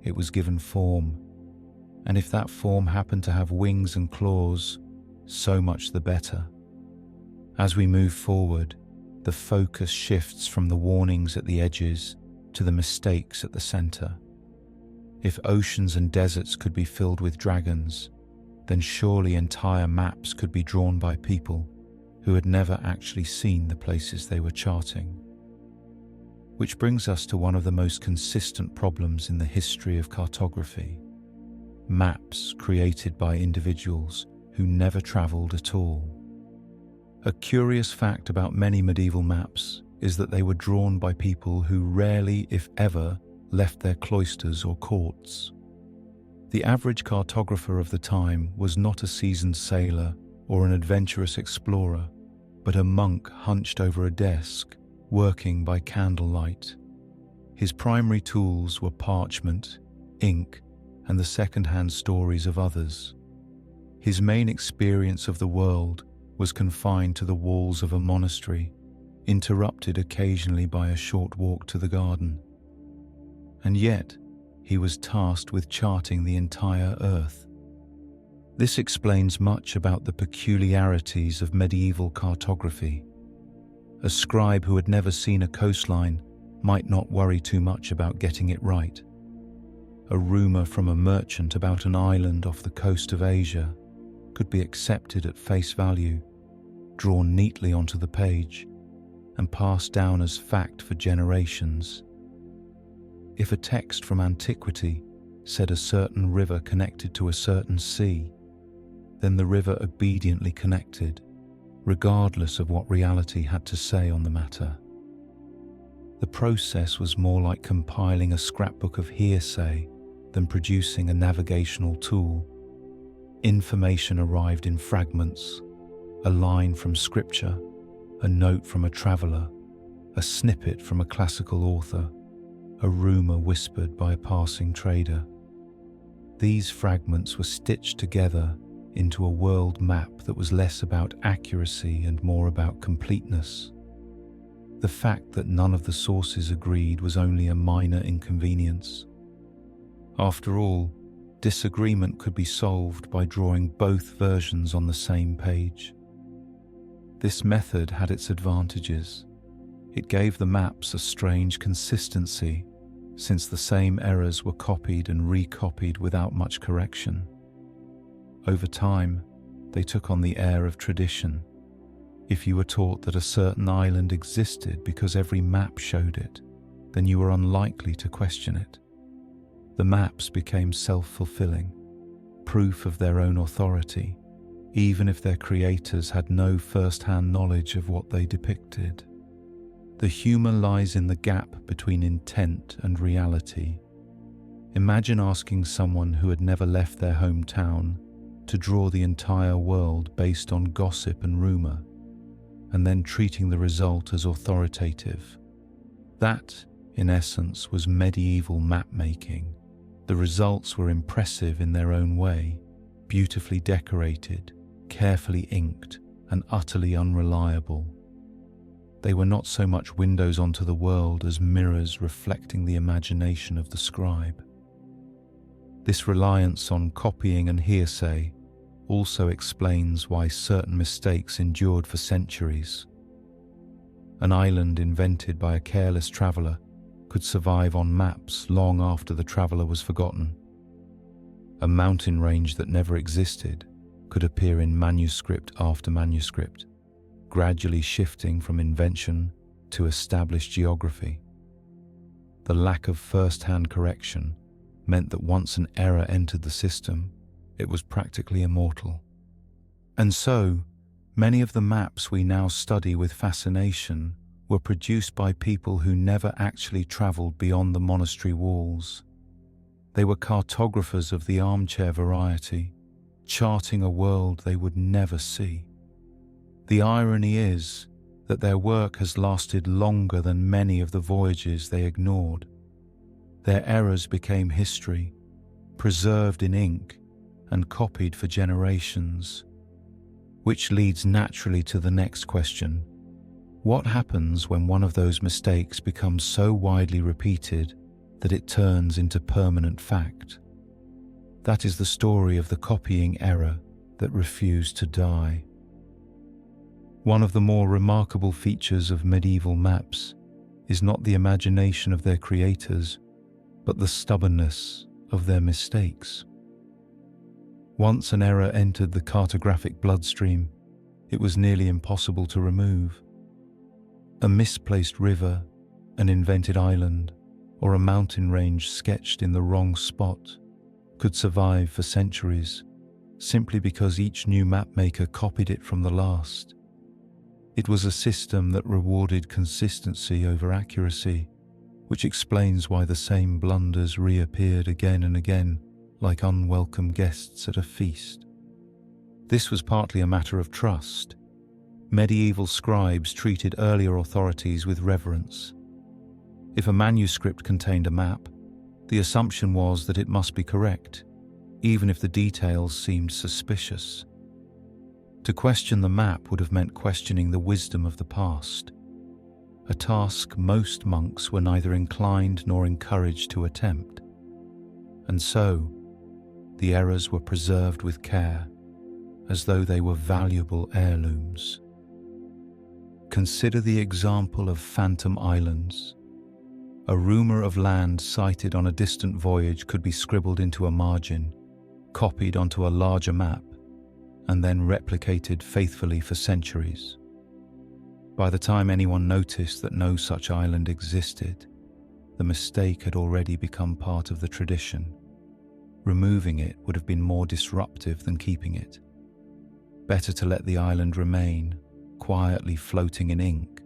it was given form. And if that form happened to have wings and claws, so much the better. As we move forward, the focus shifts from the warnings at the edges to the mistakes at the center. If oceans and deserts could be filled with dragons, then surely entire maps could be drawn by people who had never actually seen the places they were charting. Which brings us to one of the most consistent problems in the history of cartography: maps created by individuals who never traveled at all. A curious fact about many medieval maps is that they were drawn by people who rarely, if ever, left their cloisters or courts. The average cartographer of the time was not a seasoned sailor or an adventurous explorer, but a monk hunched over a desk, working by candlelight. His primary tools were parchment, ink, and the second-hand stories of others. His main experience of the world was confined to the walls of a monastery, interrupted occasionally by a short walk to the garden. And yet, he was tasked with charting the entire earth. This explains much about the peculiarities of medieval cartography. A scribe who had never seen a coastline might not worry too much about getting it right. A rumor from a merchant about an island off the coast of Asia could be accepted at face value, drawn neatly onto the page, and passed down as fact for generations. If a text from antiquity said a certain river connected to a certain sea, then the river obediently connected, regardless of what reality had to say on the matter. The process was more like compiling a scrapbook of hearsay than producing a navigational tool. Information arrived in fragments: a line from scripture, a note from a traveller, a snippet from a classical author, a rumour whispered by a passing trader. These fragments were stitched together into a world map that was less about accuracy and more about completeness. The fact that none of the sources agreed was only a minor inconvenience. After all, disagreement could be solved by drawing both versions on the same page. This method had its advantages. It gave the maps a strange consistency, since the same errors were copied and recopied without much correction. Over time, they took on the air of tradition. If you were taught that a certain island existed because every map showed it, then you were unlikely to question it. The maps became self-fulfilling, proof of their own authority, even if their creators had no first-hand knowledge of what they depicted. The humor lies in the gap between intent and reality. Imagine asking someone who had never left their hometown to draw the entire world based on gossip and rumor, and then treating the result as authoritative. That, in essence, was medieval map-making. The results were impressive in their own way, beautifully decorated, carefully inked, and utterly unreliable. They were not so much windows onto the world as mirrors reflecting the imagination of the scribe. This reliance on copying and hearsay also explains why certain mistakes endured for centuries. An island invented by a careless traveler could survive on maps long after the traveler was forgotten. A mountain range that never existed could appear in manuscript after manuscript, gradually shifting from invention to established geography. The lack of first-hand correction meant that once an error entered the system, it was practically immortal. And so, many of the maps we now study with fascination were produced by people who never actually traveled beyond the monastery walls. They were cartographers of the armchair variety, charting a world they would never see. The irony is that their work has lasted longer than many of the voyages they ignored. Their errors became history, preserved in ink and copied for generations. Which leads naturally to the next question. What happens when one of those mistakes becomes so widely repeated that it turns into permanent fact? That is the story of the copying error that refused to die. One of the more remarkable features of medieval maps is not the imagination of their creators, but the stubbornness of their mistakes. Once an error entered the cartographic bloodstream, it was nearly impossible to remove. A misplaced river, an invented island, or a mountain range sketched in the wrong spot could survive for centuries, simply because each new mapmaker copied it from the last. It was a system that rewarded consistency over accuracy, which explains why the same blunders reappeared again and again, like unwelcome guests at a feast. This was partly a matter of trust. Medieval scribes treated earlier authorities with reverence. If a manuscript contained a map, the assumption was that it must be correct, even if the details seemed suspicious. To question the map would have meant questioning the wisdom of the past, a task most monks were neither inclined nor encouraged to attempt. And so, the errors were preserved with care, as though they were valuable heirlooms. Consider the example of phantom islands. A rumor of land sighted on a distant voyage could be scribbled into a margin, copied onto a larger map, and then replicated faithfully for centuries. By the time anyone noticed that no such island existed, the mistake had already become part of the tradition. Removing it would have been more disruptive than keeping it. Better to let the island remain, quietly floating in ink,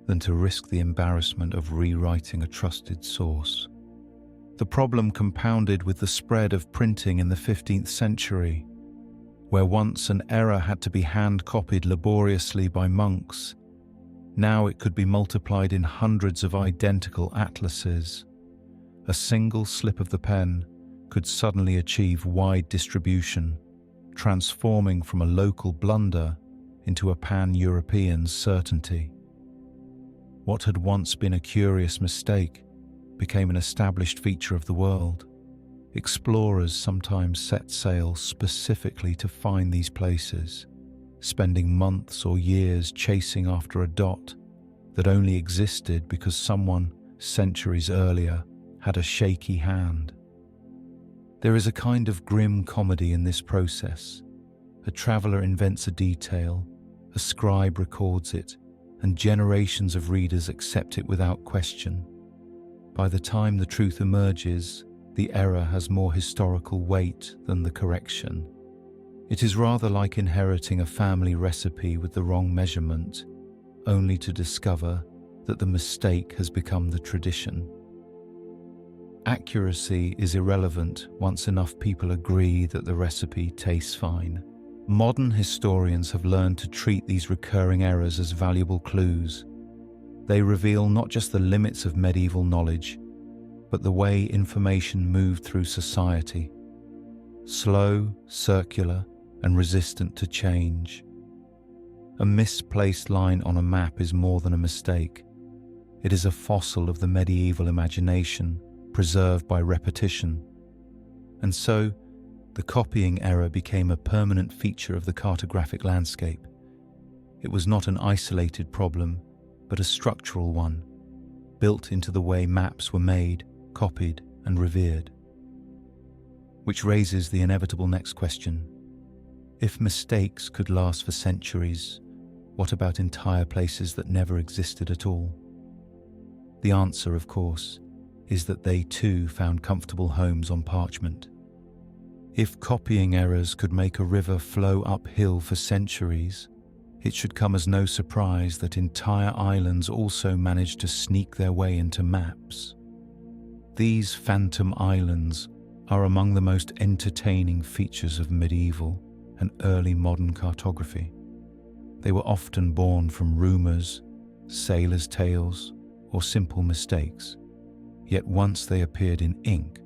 than to risk the embarrassment of rewriting a trusted source. The problem compounded with the spread of printing in the 15th century, where once an error had to be hand-copied laboriously by monks. Now it could be multiplied in hundreds of identical atlases. A single slip of the pen could suddenly achieve wide distribution, transforming from a local blunder into a pan-European certainty. What had once been a curious mistake became an established feature of the world. Explorers sometimes set sail specifically to find these places, spending months or years chasing after a dot that only existed because someone, centuries earlier, had a shaky hand. There is a kind of grim comedy in this process. A traveler invents a detail, a scribe records it, and generations of readers accept it without question. By the time the truth emerges, the error has more historical weight than the correction. It is rather like inheriting a family recipe with the wrong measurement, only to discover that the mistake has become the tradition. Accuracy is irrelevant once enough people agree that the recipe tastes fine. Modern historians have learned to treat these recurring errors as valuable clues. They reveal not just the limits of medieval knowledge, but the way information moved through society. Slow, circular, and resistant to change. A misplaced line on a map is more than a mistake. It is a fossil of the medieval imagination, preserved by repetition. And so, the copying error became a permanent feature of the cartographic landscape. It was not an isolated problem, but a structural one, built into the way maps were made, copied, and revered. Which raises the inevitable next question. If mistakes could last for centuries, what about entire places that never existed at all? The answer, of course, is that they too found comfortable homes on parchment. If copying errors could make a river flow uphill for centuries, it should come as no surprise that entire islands also managed to sneak their way into maps. These phantom islands are among the most entertaining features of medieval and early modern cartography. They were often born from rumors, sailors' tales, or simple mistakes. Yet once they appeared in ink,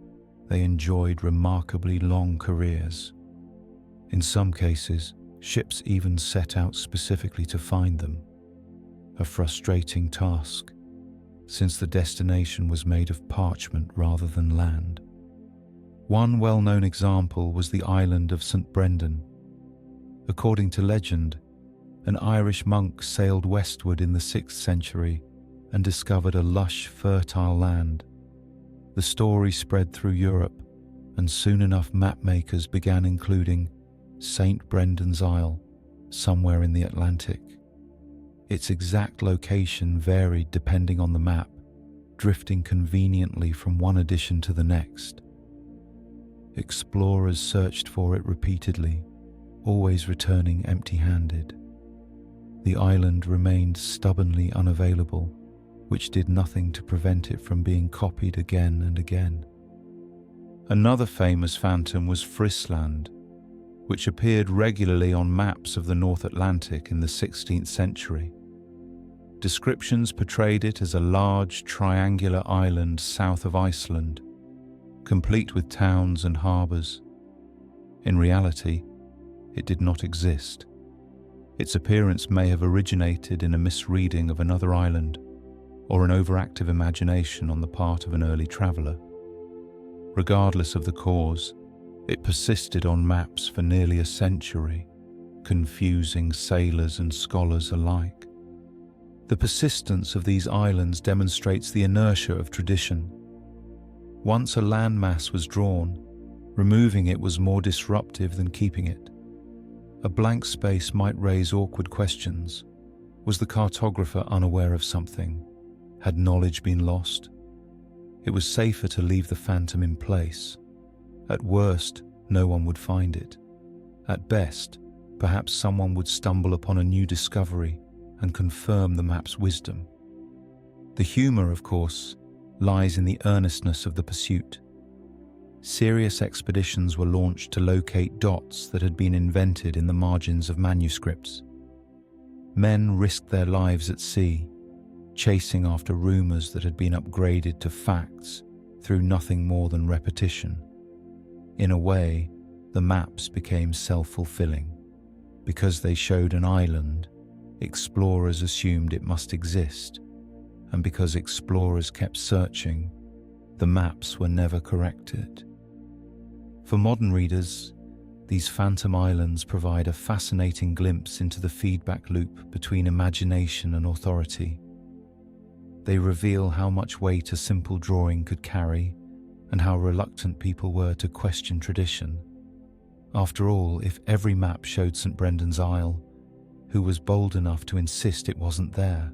they enjoyed remarkably long careers. In some cases, ships even set out specifically to find them, a frustrating task, since the destination was made of parchment rather than land. One well-known example was the island of St. Brendan. According to legend, an Irish monk sailed westward in the 6th century and discovered a lush, fertile land. The story spread through Europe, and soon enough mapmakers began including St. Brendan's Isle, somewhere in the Atlantic. Its exact location varied depending on the map, drifting conveniently from one edition to the next. Explorers searched for it repeatedly, always returning empty-handed. The island remained stubbornly unavailable, which did nothing to prevent it from being copied again and again. Another famous phantom was Frisland, which appeared regularly on maps of the North Atlantic in the 16th century. Descriptions portrayed it as a large triangular island south of Iceland, complete with towns and harbours. In reality, it did not exist. Its appearance may have originated in a misreading of another island, or an overactive imagination on the part of an early traveller. Regardless of the cause, it persisted on maps for nearly a century, confusing sailors and scholars alike. The persistence of these islands demonstrates the inertia of tradition. Once a landmass was drawn, removing it was more disruptive than keeping it. A blank space might raise awkward questions. Was the cartographer unaware of something? Had knowledge been lost? It was safer to leave the phantom in place. At worst, no one would find it. At best, perhaps someone would stumble upon a new discovery and confirm the map's wisdom. The humour, of course, lies in the earnestness of the pursuit. Serious expeditions were launched to locate dots that had been invented in the margins of manuscripts. Men risked their lives at sea, chasing after rumours that had been upgraded to facts through nothing more than repetition. In a way, the maps became self-fulfilling. Because they showed an island, explorers assumed it must exist, and because explorers kept searching, the maps were never corrected. For modern readers, these phantom islands provide a fascinating glimpse into the feedback loop between imagination and authority. They reveal how much weight a simple drawing could carry and how reluctant people were to question tradition. After all, if every map showed St. Brendan's Isle, who was bold enough to insist it wasn't there?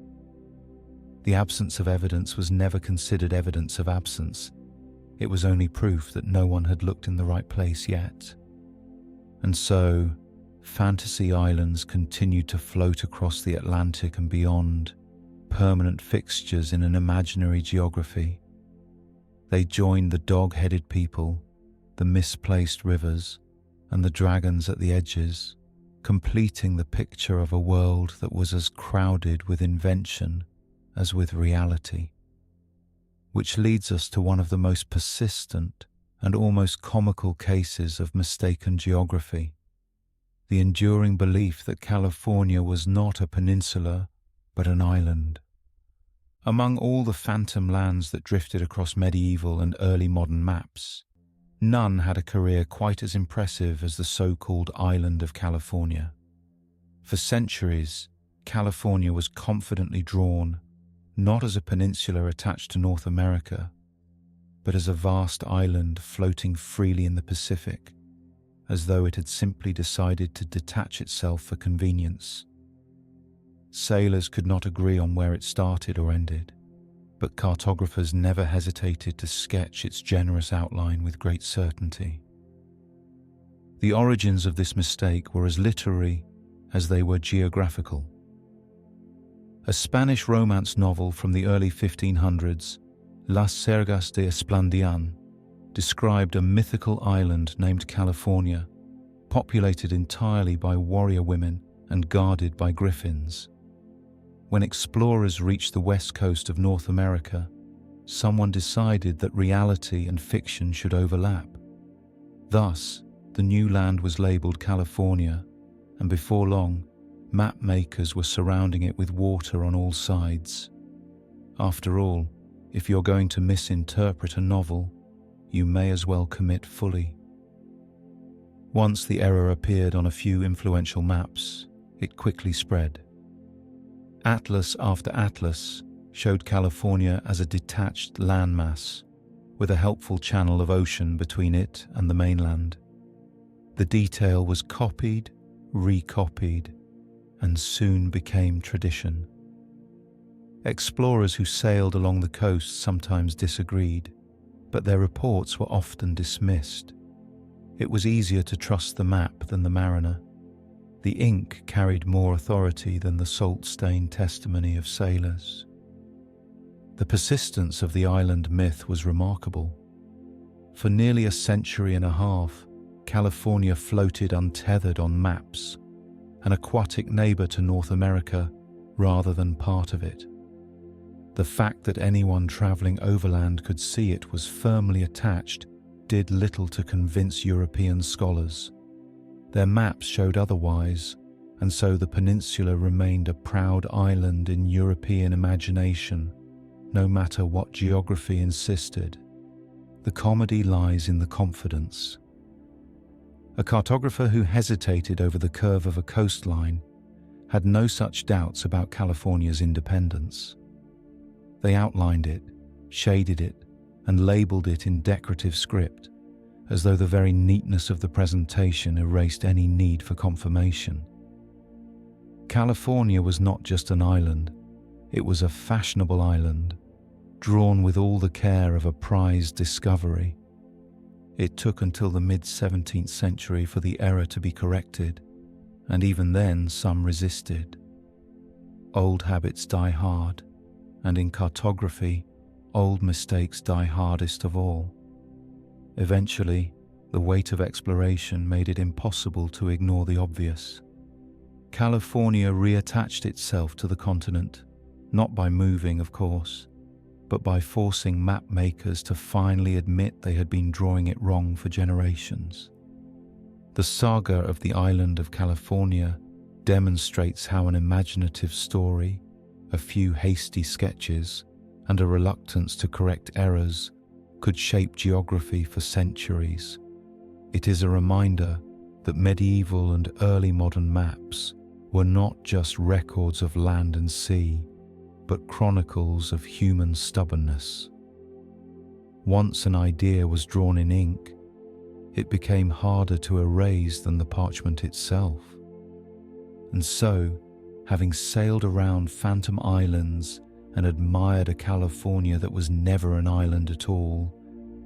The absence of evidence was never considered evidence of absence. it was only proof that no one had looked in the right place yet. And so, fantasy islands continued to float across the Atlantic and beyond, permanent fixtures in an imaginary geography. They joined the dog-headed people, the misplaced rivers, and the dragons at the edges, completing the picture of a world that was as crowded with invention as with reality. Which leads us to one of the most persistent and almost comical cases of mistaken geography: the enduring belief that California was not a peninsula but an island. Among all the phantom lands that drifted across medieval and early modern maps, none had a career quite as impressive as the so-called island of California. For centuries, California was confidently drawn not as a peninsula attached to North America, but as a vast island floating freely in the Pacific, as though it had simply decided to detach itself for convenience. Sailors could not agree on where it started or ended, but cartographers never hesitated to sketch its generous outline with great certainty. The origins of this mistake were as literary as they were geographical. A Spanish romance novel from the early 1500s, Las Sergas de Esplandian, described a mythical island named California, populated entirely by warrior women and guarded by griffins. When explorers reached the west coast of North America, someone decided that reality and fiction should overlap. Thus, the new land was labeled California, and before long, map makers were surrounding it with water on all sides. After all, if you're going to misinterpret a novel, you may as well commit fully. Once the error appeared on a few influential maps, it quickly spread. Atlas after atlas showed California as a detached landmass, with a helpful channel of ocean between it and the mainland. The detail was copied, recopied, and soon became tradition. Explorers who sailed along the coast sometimes disagreed, but their reports were often dismissed. It was easier to trust the map than the mariner. The ink carried more authority than the salt-stained testimony of sailors. The persistence of the island myth was remarkable. For nearly a century and a half, California floated untethered on maps, an aquatic neighbor to North America rather than part of it. The fact that anyone traveling overland could see it was firmly attached did little to convince European scholars. Their maps showed otherwise, and so the peninsula remained a proud island in European imagination, no matter what geography insisted. The comedy lies in the confidence. A cartographer who hesitated over the curve of a coastline had no such doubts about California's independence. They outlined it, shaded it, and labeled it in decorative script, as though the very neatness of the presentation erased any need for confirmation. California was not just an island, it was a fashionable island, drawn with all the care of a prized discovery. It took until the mid-17th century for the error to be corrected, and even then some resisted. Old habits die hard, and in cartography, old mistakes die hardest of all. Eventually, the weight of exploration made it impossible to ignore the obvious. California reattached itself to the continent, not by moving, of course, but by forcing map makers to finally admit they had been drawing it wrong for generations. The saga of the island of California demonstrates how an imaginative story, a few hasty sketches, and a reluctance to correct errors could shape geography for centuries. It is a reminder that medieval and early modern maps were not just records of land and sea, but chronicles of human stubbornness. Once an idea was drawn in ink, it became harder to erase than the parchment itself. And so, having sailed around phantom islands and admired a California that was never an island at all,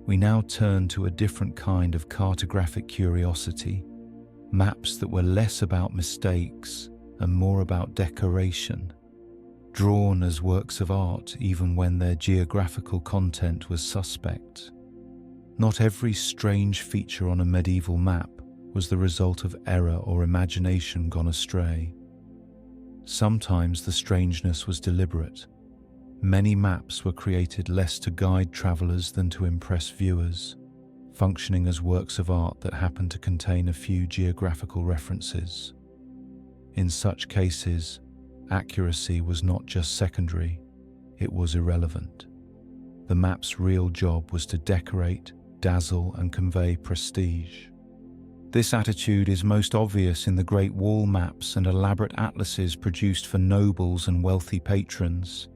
We now turn to a different kind of cartographic curiosity, maps that were less about mistakes and more about decoration, drawn as works of art even when their geographical content was suspect. Not every strange feature on a medieval map was the result of error or imagination gone astray. Sometimes the strangeness was deliberate. Many maps were created less to guide travelers than to impress viewers, functioning as works of art that happened to contain a few geographical references. In such cases, accuracy was not just secondary, it was irrelevant. The map's real job was to decorate, dazzle, and convey prestige. This attitude is most obvious in the Great Wall maps and elaborate atlases produced for nobles and wealthy patrons.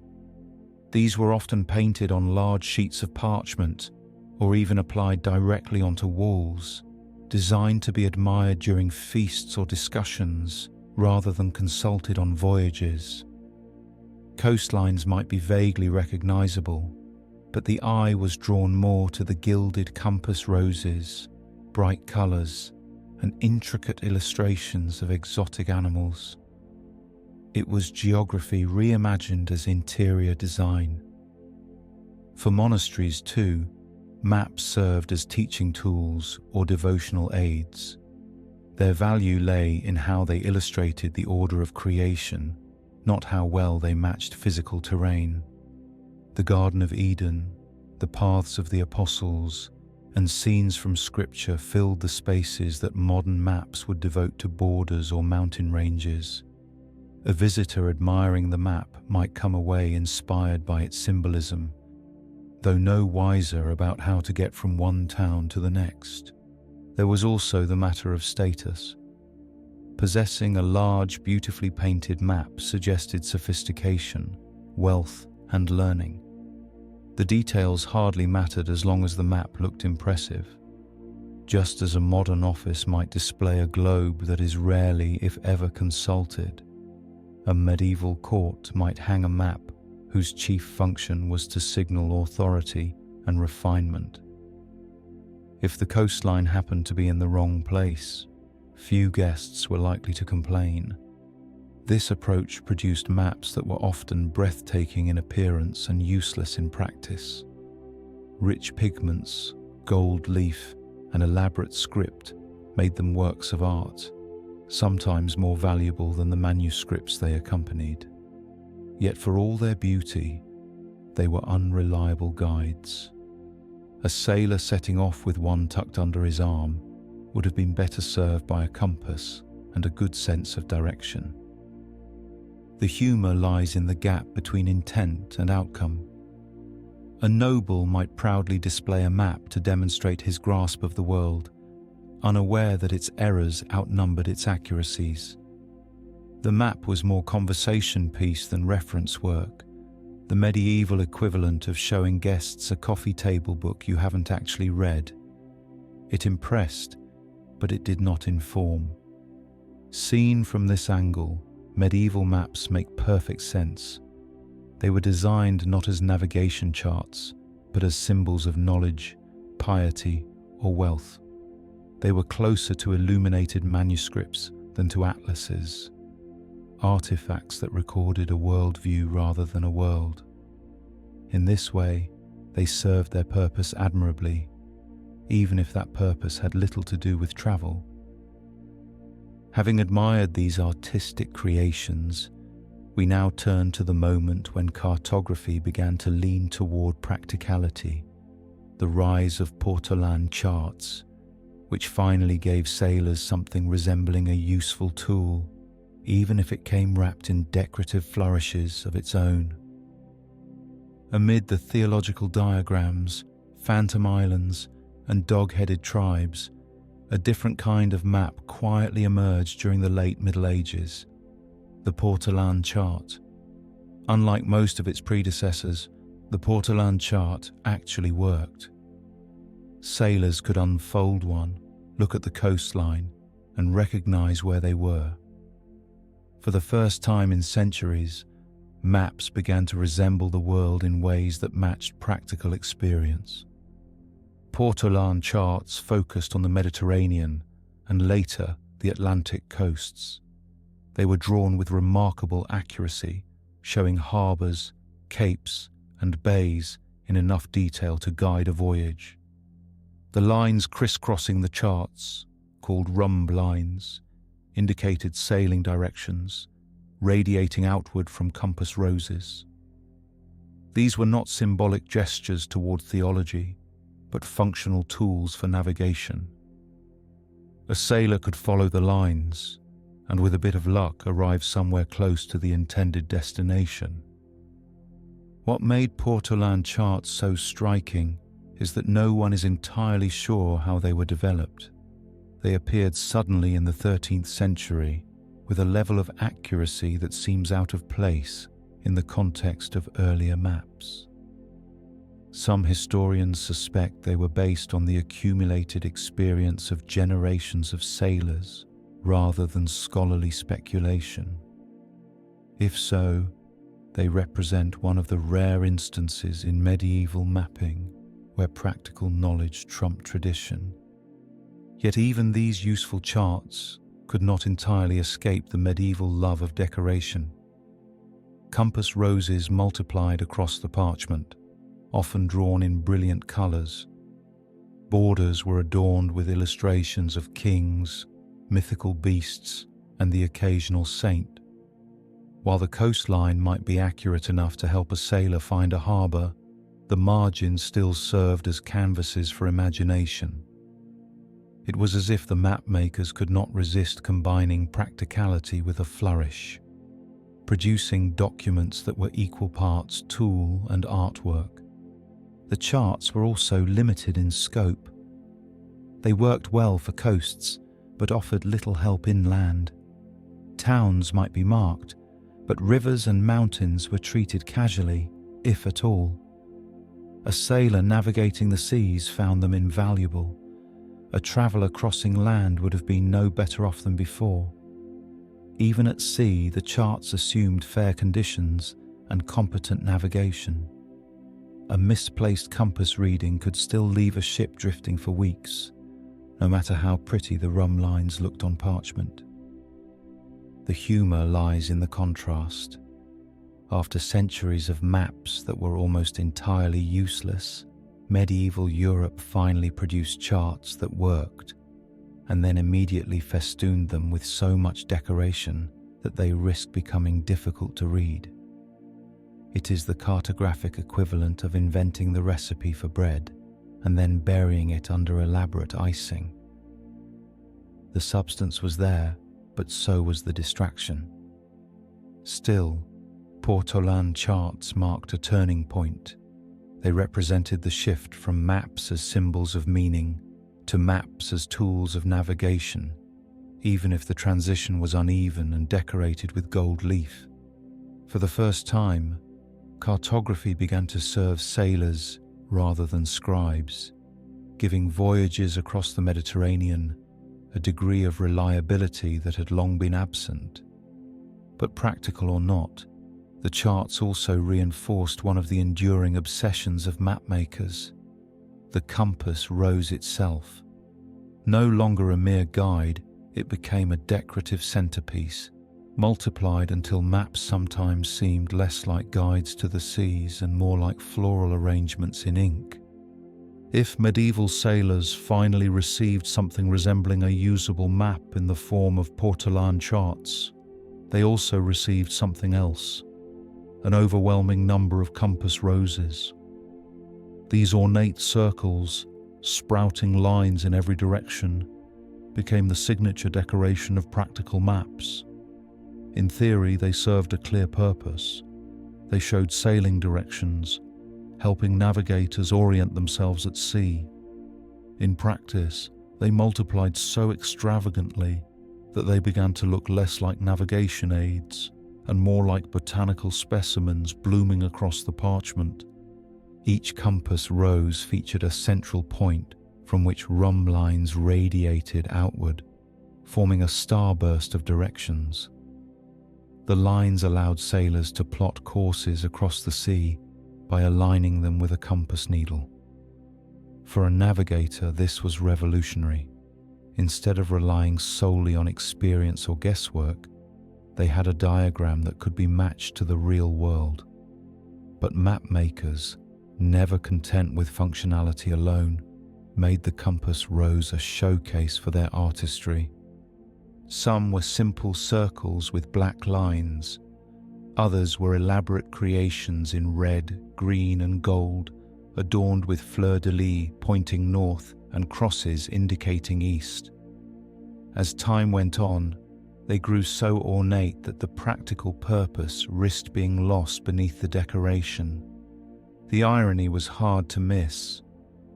These were often painted on large sheets of parchment or even applied directly onto walls, designed to be admired during feasts or discussions rather than consulted on voyages. Coastlines might be vaguely recognizable, but the eye was drawn more to the gilded compass roses, bright colors, and intricate illustrations of exotic animals. It was geography reimagined as interior design. For monasteries too, maps served as teaching tools or devotional aids. Their value lay in how they illustrated the order of creation, not how well they matched physical terrain. The Garden of Eden, the paths of the apostles, and scenes from scripture filled the spaces that modern maps would devote to borders or mountain ranges. A visitor admiring the map might come away inspired by its symbolism, though no wiser about how to get from one town to the next. There was also the matter of status. Possessing a large, beautifully painted map suggested sophistication, wealth, and learning. The details hardly mattered as long as the map looked impressive. Just as a modern office might display a globe that is rarely, if ever, consulted, a medieval court might hang a map whose chief function was to signal authority and refinement. If the coastline happened to be in the wrong place, few guests were likely to complain. This approach produced maps that were often breathtaking in appearance and useless in practice. Rich pigments, gold leaf, and elaborate script made them works of art, sometimes more valuable than the manuscripts they accompanied. Yet for all their beauty, they were unreliable guides. A sailor setting off with one tucked under his arm would have been better served by a compass and a good sense of direction. The humor lies in the gap between intent and outcome. A noble might proudly display a map to demonstrate his grasp of the world, unaware that its errors outnumbered its accuracies. The map was more conversation piece than reference work, the medieval equivalent of showing guests a coffee table book you haven't actually read. It impressed, but it did not inform. Seen from this angle, medieval maps make perfect sense. They were designed not as navigation charts, but as symbols of knowledge, piety, or wealth. They were closer to illuminated manuscripts than to atlases, artifacts that recorded a worldview rather than a world. In this way, they served their purpose admirably, even if that purpose had little to do with travel. Having admired these artistic creations, we now turn to the moment when cartography began to lean toward practicality, the rise of portolan charts, which finally gave sailors something resembling a useful tool, even if it came wrapped in decorative flourishes of its own. Amid the theological diagrams, phantom islands, and dog-headed tribes, a different kind of map quietly emerged during the late Middle Ages, the portolan chart. Unlike most of its predecessors, the portolan chart actually worked. Sailors could unfold one, look at the coastline, and recognize where they were. For the first time in centuries, maps began to resemble the world in ways that matched practical experience. Portolan charts focused on the Mediterranean and later the Atlantic coasts. They were drawn with remarkable accuracy, showing harbours, capes, and bays in enough detail to guide a voyage. The lines crisscrossing the charts, called rhumb lines, indicated sailing directions, radiating outward from compass roses. These were not symbolic gestures toward theology, but functional tools for navigation. A sailor could follow the lines, and with a bit of luck arrive somewhere close to the intended destination. What made Portolan charts so striking is that no one is entirely sure how they were developed. They appeared suddenly in the 13th century with a level of accuracy that seems out of place in the context of earlier maps. Some historians suspect they were based on the accumulated experience of generations of sailors rather than scholarly speculation. If so, they represent one of the rare instances in medieval mapping where practical knowledge trumped tradition. Yet even these useful charts could not entirely escape the medieval love of decoration. Compass roses multiplied across the parchment, often drawn in brilliant colours. Borders were adorned with illustrations of kings, mythical beasts, and the occasional saint. While the coastline might be accurate enough to help a sailor find a harbour, the margins still served as canvases for imagination. It was as if the map makers could not resist combining practicality with a flourish, producing documents that were equal parts tool and artwork. The charts were also limited in scope. They worked well for coasts, but offered little help inland. Towns might be marked, but rivers and mountains were treated casually, if at all. A sailor navigating the seas found them invaluable. A traveller crossing land would have been no better off than before. Even at sea, the charts assumed fair conditions and competent navigation. A misplaced compass reading could still leave a ship drifting for weeks, no matter how pretty the rhumb lines looked on parchment. The humour lies in the contrast. After centuries of maps that were almost entirely useless, medieval Europe finally produced charts that worked, and then immediately festooned them with so much decoration that they risked becoming difficult to read. It is the cartographic equivalent of inventing the recipe for bread and then burying it under elaborate icing. The substance was there, but so was the distraction. Still, Portolan charts marked a turning point. They represented the shift from maps as symbols of meaning to maps as tools of navigation, even if the transition was uneven and decorated with gold leaf. For the first time, cartography began to serve sailors rather than scribes, giving voyages across the Mediterranean a degree of reliability that had long been absent. But practical or not, the charts also reinforced one of the enduring obsessions of mapmakers. The compass rose itself. No longer a mere guide, it became a decorative centerpiece, multiplied until maps sometimes seemed less like guides to the seas and more like floral arrangements in ink. If medieval sailors finally received something resembling a usable map in the form of Portolan charts, they also received something else, an overwhelming number of compass roses. These ornate circles, sprouting lines in every direction, became the signature decoration of practical maps. In theory, they served a clear purpose. They showed sailing directions, helping navigators orient themselves at sea. In practice, they multiplied so extravagantly that they began to look less like navigation aids and more like botanical specimens blooming across the parchment. Each compass rose featured a central point from which rhumb lines radiated outward, forming a starburst of directions. The lines allowed sailors to plot courses across the sea by aligning them with a compass needle. For a navigator, this was revolutionary. Instead of relying solely on experience or guesswork, they had a diagram that could be matched to the real world. But map makers, never content with functionality alone, made the compass rose a showcase for their artistry. Some were simple circles with black lines. Others were elaborate creations in red, green, and gold, adorned with fleur-de-lis pointing north and crosses indicating east. As time went on, they grew so ornate that the practical purpose risked being lost beneath the decoration. The irony was hard to miss.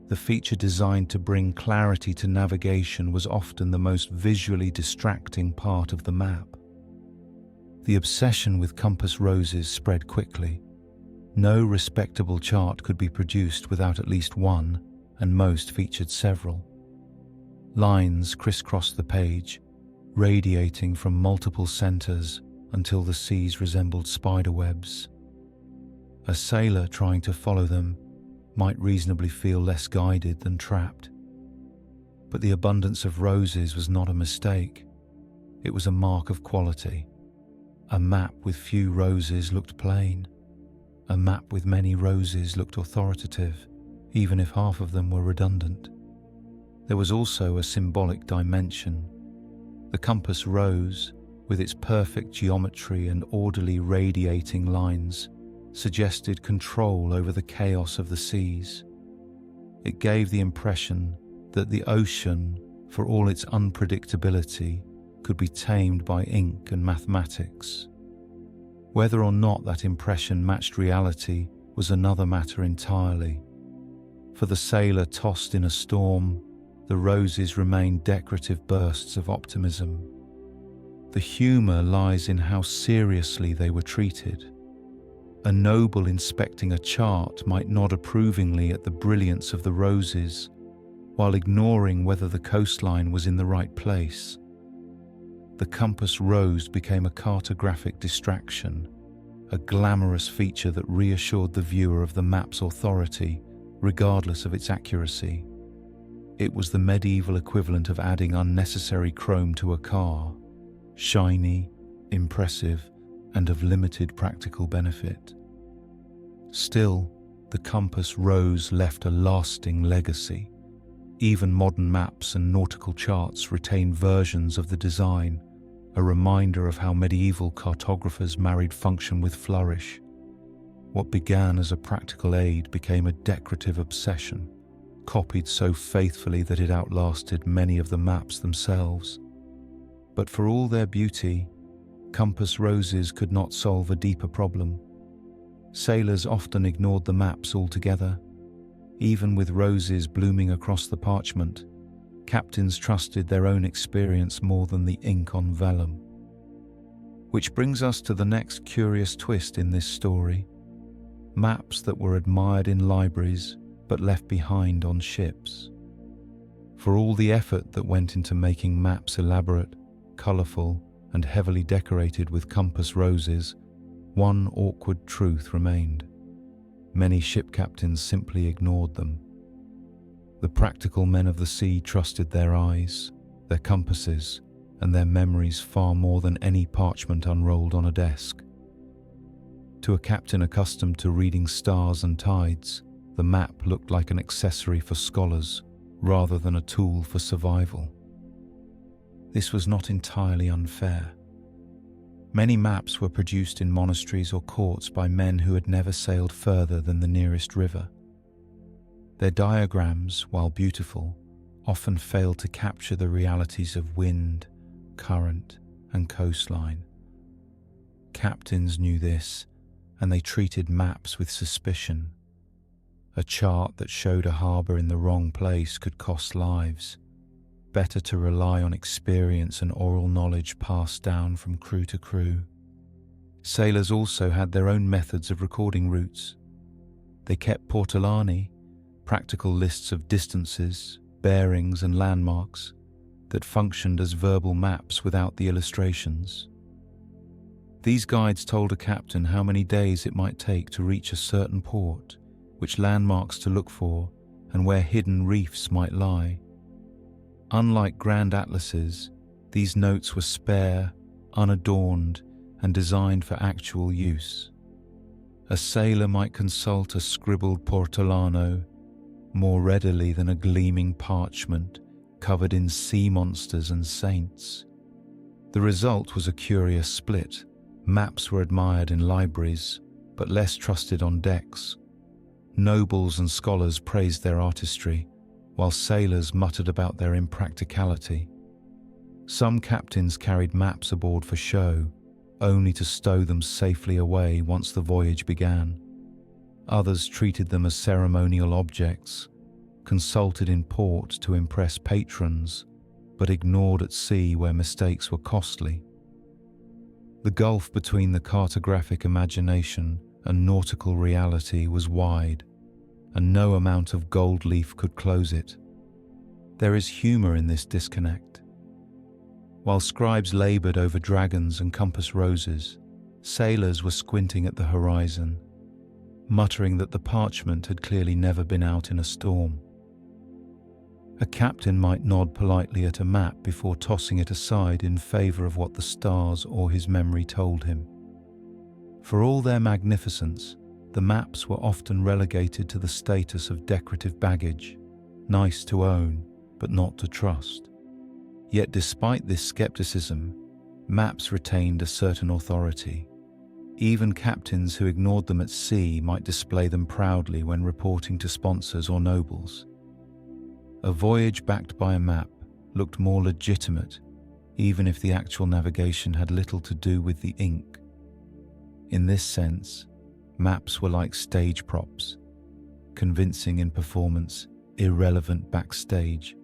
The feature designed to bring clarity to navigation was often the most visually distracting part of the map. The obsession with compass roses spread quickly. No respectable chart could be produced without at least one, and most featured several. Lines crisscrossed the page, radiating from multiple centers until the seas resembled spiderwebs. A sailor trying to follow them might reasonably feel less guided than trapped. But the abundance of roses was not a mistake. It was a mark of quality. A map with few roses looked plain. A map with many roses looked authoritative, even if half of them were redundant. There was also a symbolic dimension. The compass rose, with its perfect geometry and orderly radiating lines, suggested control over the chaos of the seas. It gave the impression that the ocean, for all its unpredictability, could be tamed by ink and mathematics. Whether or not that impression matched reality was another matter entirely. For the sailor tossed in a storm, the roses remained decorative bursts of optimism. The humor lies in how seriously they were treated. A noble inspecting a chart might nod approvingly at the brilliance of the roses, while ignoring whether the coastline was in the right place. The compass rose became a cartographic distraction, a glamorous feature that reassured the viewer of the map's authority, regardless of its accuracy. It was the medieval equivalent of adding unnecessary chrome to a car, shiny, impressive, and of limited practical benefit. Still, the compass rose left a lasting legacy. Even modern maps and nautical charts retain versions of the design, a reminder of how medieval cartographers married function with flourish. What began as a practical aid became a decorative obsession, copied so faithfully that it outlasted many of the maps themselves. But for all their beauty, compass roses could not solve a deeper problem. Sailors often ignored the maps altogether. Even with roses blooming across the parchment, captains trusted their own experience more than the ink on vellum. Which brings us to the next curious twist in this story. Maps that were admired in libraries but left behind on ships. For all the effort that went into making maps elaborate, colourful, and heavily decorated with compass roses, one awkward truth remained. Many ship captains simply ignored them. The practical men of the sea trusted their eyes, their compasses, and their memories far more than any parchment unrolled on a desk. To a captain accustomed to reading stars and tides, the map looked like an accessory for scholars rather than a tool for survival. This was not entirely unfair. Many maps were produced in monasteries or courts by men who had never sailed further than the nearest river. Their diagrams, while beautiful, often failed to capture the realities of wind, current, and coastline. Captains knew this, and they treated maps with suspicion. A chart that showed a harbour in the wrong place could cost lives. Better to rely on experience and oral knowledge passed down from crew to crew. Sailors also had their own methods of recording routes. They kept portolani, practical lists of distances, bearings, and landmarks that functioned as verbal maps without the illustrations. These guides told a captain how many days it might take to reach a certain port, which landmarks to look for, and where hidden reefs might lie. Unlike grand atlases, these notes were spare, unadorned, and designed for actual use. A sailor might consult a scribbled portolano more readily than a gleaming parchment covered in sea monsters and saints. The result was a curious split. Maps were admired in libraries, but less trusted on decks. Nobles and scholars praised their artistry, while sailors muttered about their impracticality. Some captains carried maps aboard for show, only to stow them safely away once the voyage began. Others treated them as ceremonial objects, consulted in port to impress patrons, but ignored at sea where mistakes were costly. The gulf between the cartographic imagination and nautical reality was wide, and no amount of gold leaf could close it. There is humor in this disconnect. While scribes labored over dragons and compass roses, sailors were squinting at the horizon, muttering that the parchment had clearly never been out in a storm. A captain might nod politely at a map before tossing it aside in favor of what the stars or his memory told him. For all their magnificence, the maps were often relegated to the status of decorative baggage, nice to own, but not to trust. Yet despite this skepticism, maps retained a certain authority. Even captains who ignored them at sea might display them proudly when reporting to sponsors or nobles. A voyage backed by a map looked more legitimate, even if the actual navigation had little to do with the ink. In this sense, maps were like stage props, convincing in performance, irrelevant backstage.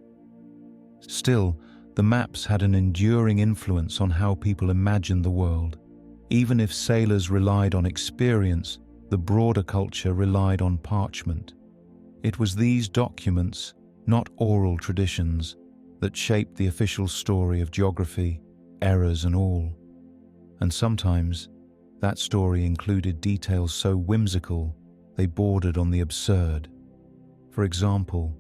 Still, the maps had an enduring influence on how people imagined the world. Even if sailors relied on experience, the broader culture relied on parchment. It was these documents, not oral traditions, that shaped the official story of geography, errors and all. And sometimes, that story included details so whimsical they bordered on the absurd. For example,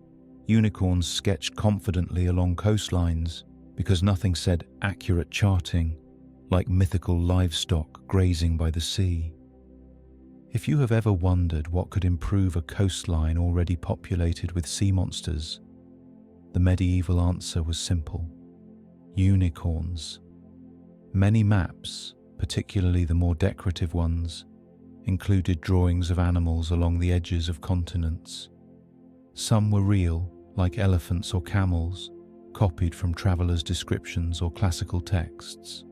unicorns sketched confidently along coastlines because nothing said accurate charting, like mythical livestock grazing by the sea. If you have ever wondered what could improve a coastline already populated with sea monsters, the medieval answer was simple: unicorns. Many maps, particularly the more decorative ones, included drawings of animals along the edges of continents. Some were real, like elephants or camels, copied from travelers' descriptions or classical texts.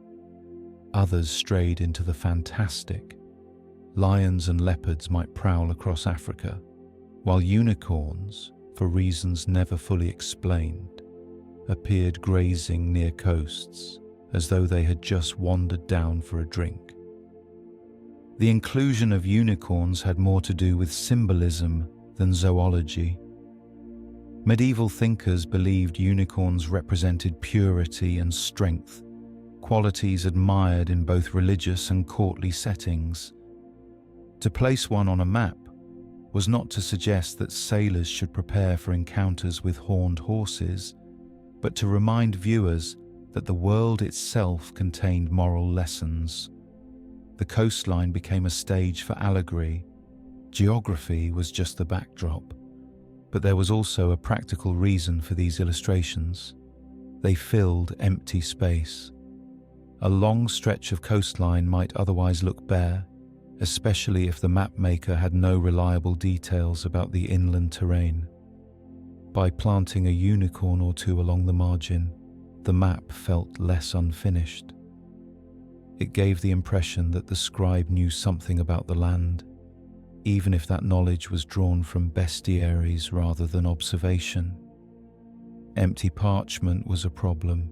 Others strayed into the fantastic. Lions and leopards might prowl across Africa, while unicorns, for reasons never fully explained, appeared grazing near coasts, as though they had just wandered down for a drink. The inclusion of unicorns had more to do with symbolism than zoology. Medieval thinkers believed unicorns represented purity and strength, qualities admired in both religious and courtly settings. To place one on a map was not to suggest that sailors should prepare for encounters with horned horses, but to remind viewers that the world itself contained moral lessons. The coastline became a stage for allegory. Geography was just the backdrop. But there was also a practical reason for these illustrations. They filled empty space. A long stretch of coastline might otherwise look bare, especially if the mapmaker had no reliable details about the inland terrain. By planting a unicorn or two along the margin, the map felt less unfinished. It gave the impression that the scribe knew something about the land, even if that knowledge was drawn from bestiaries rather than observation. Empty parchment was a problem.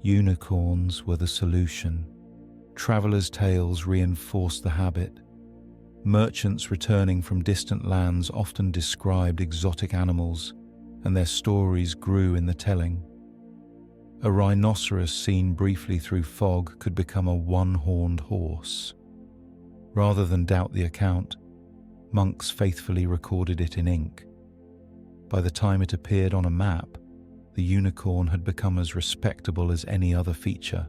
Unicorns were the solution. Travelers' tales reinforced the habit. Merchants returning from distant lands often described exotic animals, and their stories grew in the telling. A rhinoceros seen briefly through fog could become a one-horned horse. Rather than doubt the account, monks faithfully recorded it in ink. By the time it appeared on a map, the unicorn had become as respectable as any other feature.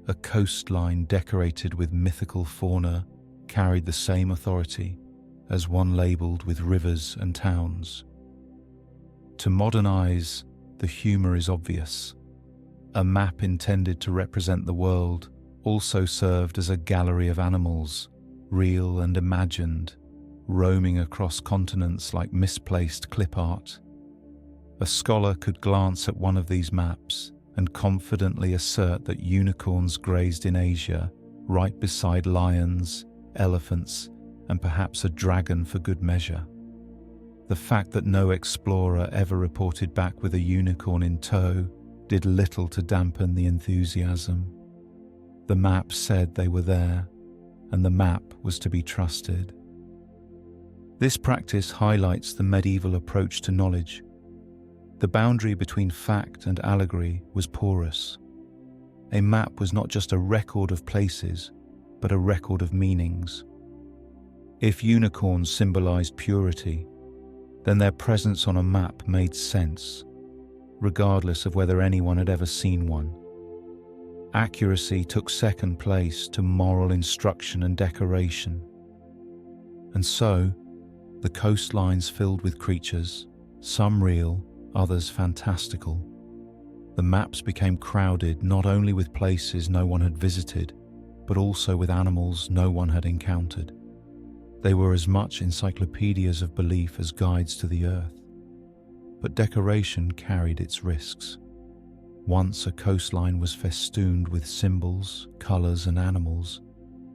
A coastline decorated with mythical fauna carried the same authority as one labelled with rivers and towns. To modernize, the humour is obvious. A map intended to represent the world also served as a gallery of animals, real and imagined, roaming across continents like misplaced clip art. A scholar could glance at one of these maps and confidently assert that unicorns grazed in Asia, right beside lions, elephants, and perhaps a dragon for good measure. The fact that no explorer ever reported back with a unicorn in tow did little to dampen the enthusiasm. The map said they were there, and the map was to be trusted. This practice highlights the medieval approach to knowledge. The boundary between fact and allegory was porous. A map was not just a record of places, but a record of meanings. If unicorns symbolized purity, then their presence on a map made sense, regardless of whether anyone had ever seen one. Accuracy took second place to moral instruction and decoration. And so, the coastlines filled with creatures, some real, others fantastical. The maps became crowded not only with places no one had visited, but also with animals no one had encountered. They were as much encyclopedias of belief as guides to the earth. But decoration carried its risks. Once a coastline was festooned with symbols, colours and animals,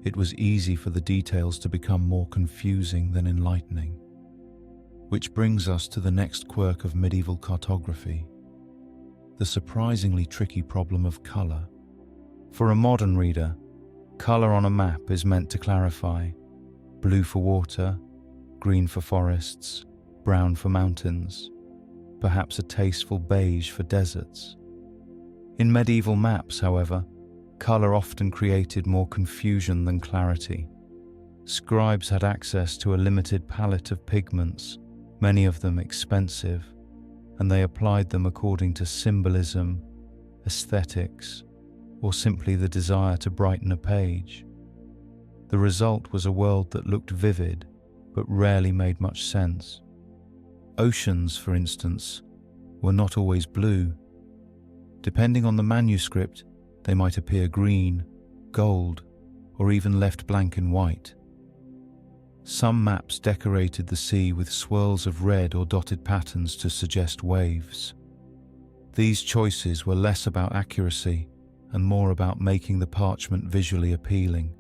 it was easy for the details to become more confusing than enlightening. Which brings us to the next quirk of medieval cartography, the surprisingly tricky problem of colour. For a modern reader, colour on a map is meant to clarify: blue for water, green for forests, brown for mountains, perhaps a tasteful beige for deserts. In medieval maps, however, colour often created more confusion than clarity. Scribes had access to a limited palette of pigments, many of them expensive, and they applied them according to symbolism, aesthetics, or simply the desire to brighten a page. The result was a world that looked vivid, but rarely made much sense. Oceans, for instance, were not always blue. Depending on the manuscript, they might appear green, gold, or even left blank in white. Some maps decorated the sea with swirls of red or dotted patterns to suggest waves. These choices were less about accuracy and more about making the parchment visually appealing.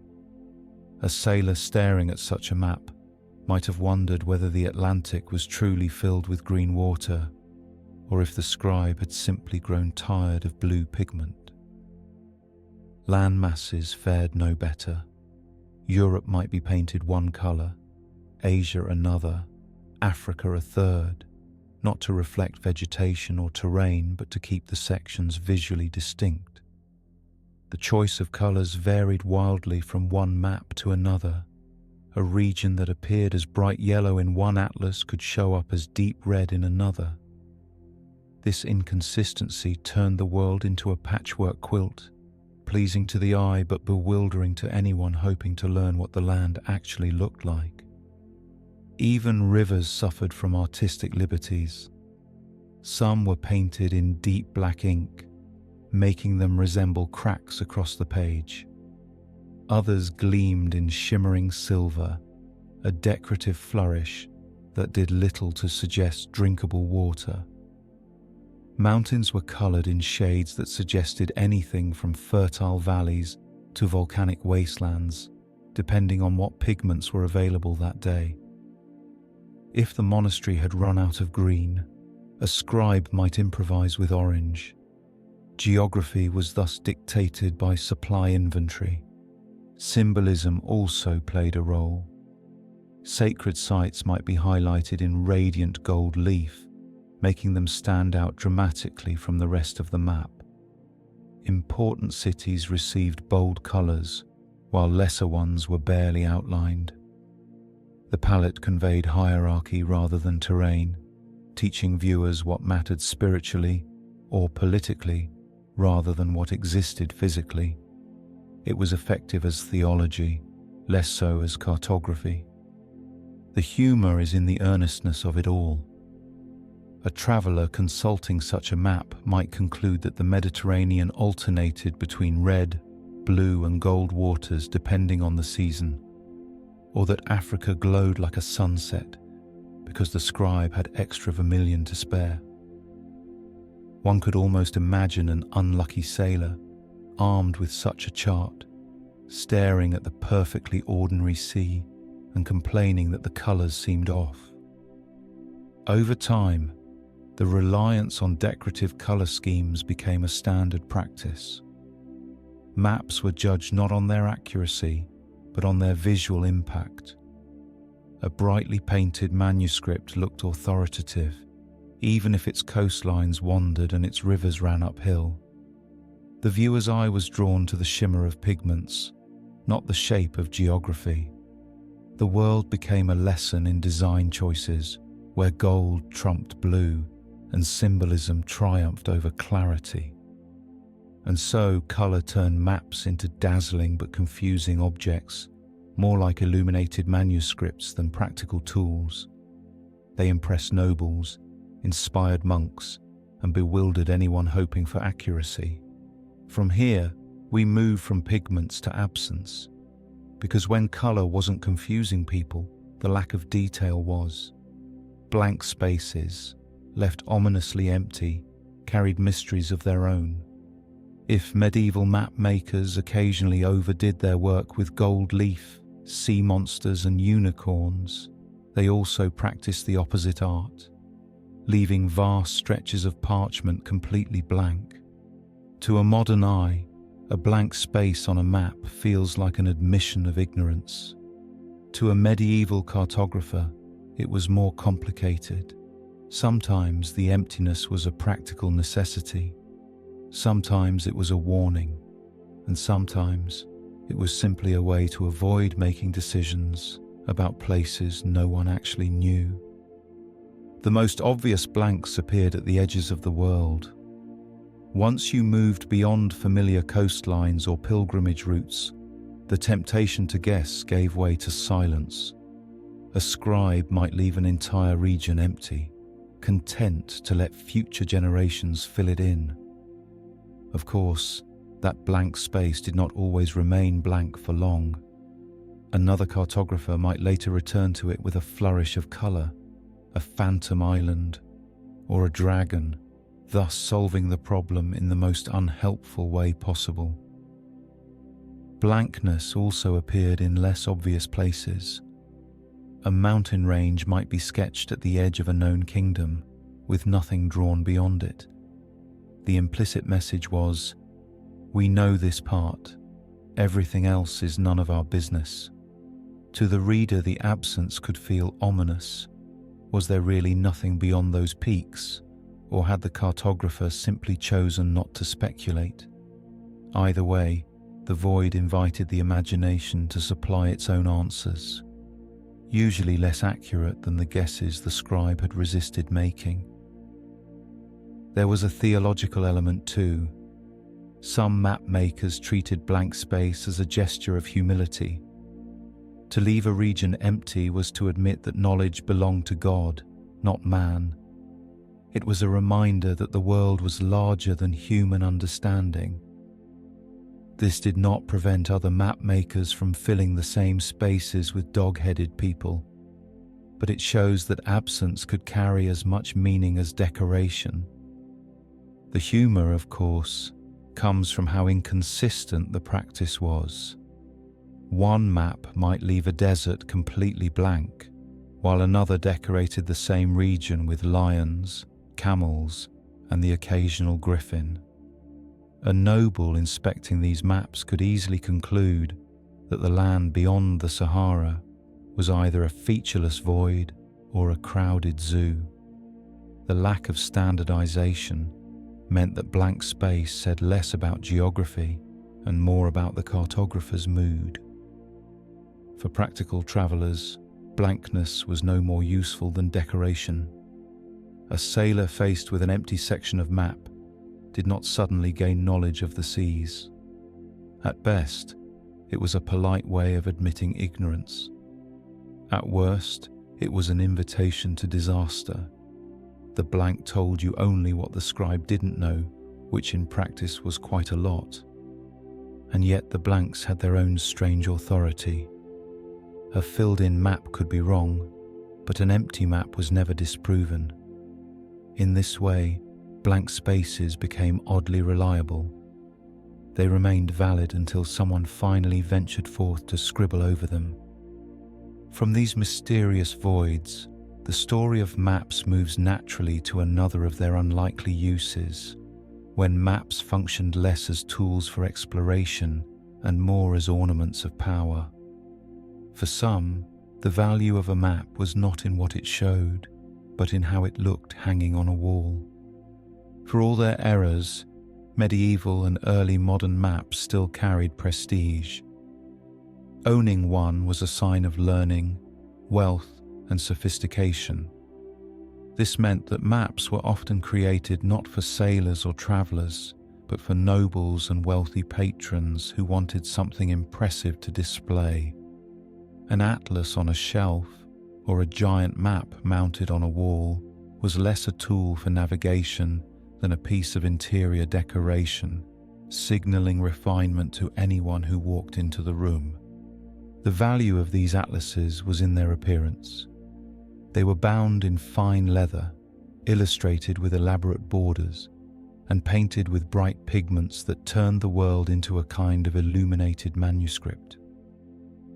A sailor staring at such a map might have wondered whether the Atlantic was truly filled with green water, or if the scribe had simply grown tired of blue pigment. Land masses fared no better. Europe might be painted one colour, Asia another, Africa a third, not to reflect vegetation or terrain, but to keep the sections visually distinct. The choice of colours varied wildly from one map to another. A region that appeared as bright yellow in one atlas could show up as deep red in another. This inconsistency turned the world into a patchwork quilt, pleasing to the eye but bewildering to anyone hoping to learn what the land actually looked like. Even rivers suffered from artistic liberties. Some were painted in deep black ink, making them resemble cracks across the page. Others gleamed in shimmering silver, a decorative flourish that did little to suggest drinkable water. Mountains were coloured in shades that suggested anything from fertile valleys to volcanic wastelands, depending on what pigments were available that day. If the monastery had run out of green, a scribe might improvise with orange. Geography was thus dictated by supply inventory. Symbolism also played a role. Sacred sites might be highlighted in radiant gold leaf, making them stand out dramatically from the rest of the map. Important cities received bold colours, while lesser ones were barely outlined. The palette conveyed hierarchy rather than terrain, teaching viewers what mattered spiritually or politically rather than what existed physically. It was effective as theology, less so as cartography. The humor is in the earnestness of it all. A traveler consulting such a map might conclude that the Mediterranean alternated between red, blue and gold waters depending on the season, or that Africa glowed like a sunset because the scribe had extra vermilion to spare. One could almost imagine an unlucky sailor, armed with such a chart, staring at the perfectly ordinary sea and complaining that the colours seemed off. Over time, the reliance on decorative colour schemes became a standard practice. Maps were judged not on their accuracy, but on their visual impact. A brightly painted manuscript looked authoritative, even if its coastlines wandered and its rivers ran uphill. The viewer's eye was drawn to the shimmer of pigments, not the shape of geography. The world became a lesson in design choices, where gold trumped blue and symbolism triumphed over clarity. And so colour turned maps into dazzling but confusing objects, more like illuminated manuscripts than practical tools. They impressed nobles, inspired monks, and bewildered anyone hoping for accuracy. From here, we move from pigments to absence, because when colour wasn't confusing people, the lack of detail was. Blank spaces, left ominously empty, carried mysteries of their own. If medieval map makers occasionally overdid their work with gold leaf, sea monsters and unicorns, they also practiced the opposite art, leaving vast stretches of parchment completely blank. To a modern eye, a blank space on a map feels like an admission of ignorance. To a medieval cartographer, it was more complicated. Sometimes the emptiness was a practical necessity. Sometimes it was a warning, and sometimes it was simply a way to avoid making decisions about places no one actually knew. The most obvious blanks appeared at the edges of the world. Once you moved beyond familiar coastlines or pilgrimage routes, the temptation to guess gave way to silence. A scribe might leave an entire region empty, content to let future generations fill it in. Of course, that blank space did not always remain blank for long. Another cartographer might later return to it with a flourish of colour, a phantom island, or a dragon, thus solving the problem in the most unhelpful way possible. Blankness also appeared in less obvious places. A mountain range might be sketched at the edge of a known kingdom, with nothing drawn beyond it. The implicit message was, "We know this part. Everything else is none of our business." To the reader, the absence could feel ominous. Was there really nothing beyond those peaks, or had the cartographer simply chosen not to speculate? Either way, the void invited the imagination to supply its own answers, usually less accurate than the guesses the scribe had resisted making. There was a theological element too. Some map makers treated blank space as a gesture of humility. To leave a region empty was to admit that knowledge belonged to God, not man. It was a reminder that the world was larger than human understanding. This did not prevent other map makers from filling the same spaces with dog-headed people, but it shows that absence could carry as much meaning as decoration. The humour, of course, comes from how inconsistent the practice was. One map might leave a desert completely blank, while another decorated the same region with lions, camels, and the occasional griffin. A noble inspecting these maps could easily conclude that the land beyond the Sahara was either a featureless void or a crowded zoo. The lack of standardization meant that blank space said less about geography and more about the cartographer's mood. For practical travelers, blankness was no more useful than decoration. A sailor faced with an empty section of map did not suddenly gain knowledge of the seas. At best, it was a polite way of admitting ignorance. At worst, it was an invitation to disaster. The blank told you only what the scribe didn't know, which in practice was quite a lot. And yet the blanks had their own strange authority. A filled-in map could be wrong, but an empty map was never disproven. In this way, blank spaces became oddly reliable. They remained valid until someone finally ventured forth to scribble over them. From these mysterious voids, the story of maps moves naturally to another of their unlikely uses, when maps functioned less as tools for exploration and more as ornaments of power. For some, the value of a map was not in what it showed, but in how it looked hanging on a wall. For all their errors, medieval and early modern maps still carried prestige. Owning one was a sign of learning, wealth, and sophistication. This meant that maps were often created not for sailors or travelers, but for nobles and wealthy patrons who wanted something impressive to display. An atlas on a shelf or a giant map mounted on a wall was less a tool for navigation than a piece of interior decoration, signaling refinement to anyone who walked into the room. The value of these atlases was in their appearance. They were bound in fine leather, illustrated with elaborate borders, and painted with bright pigments that turned the world into a kind of illuminated manuscript.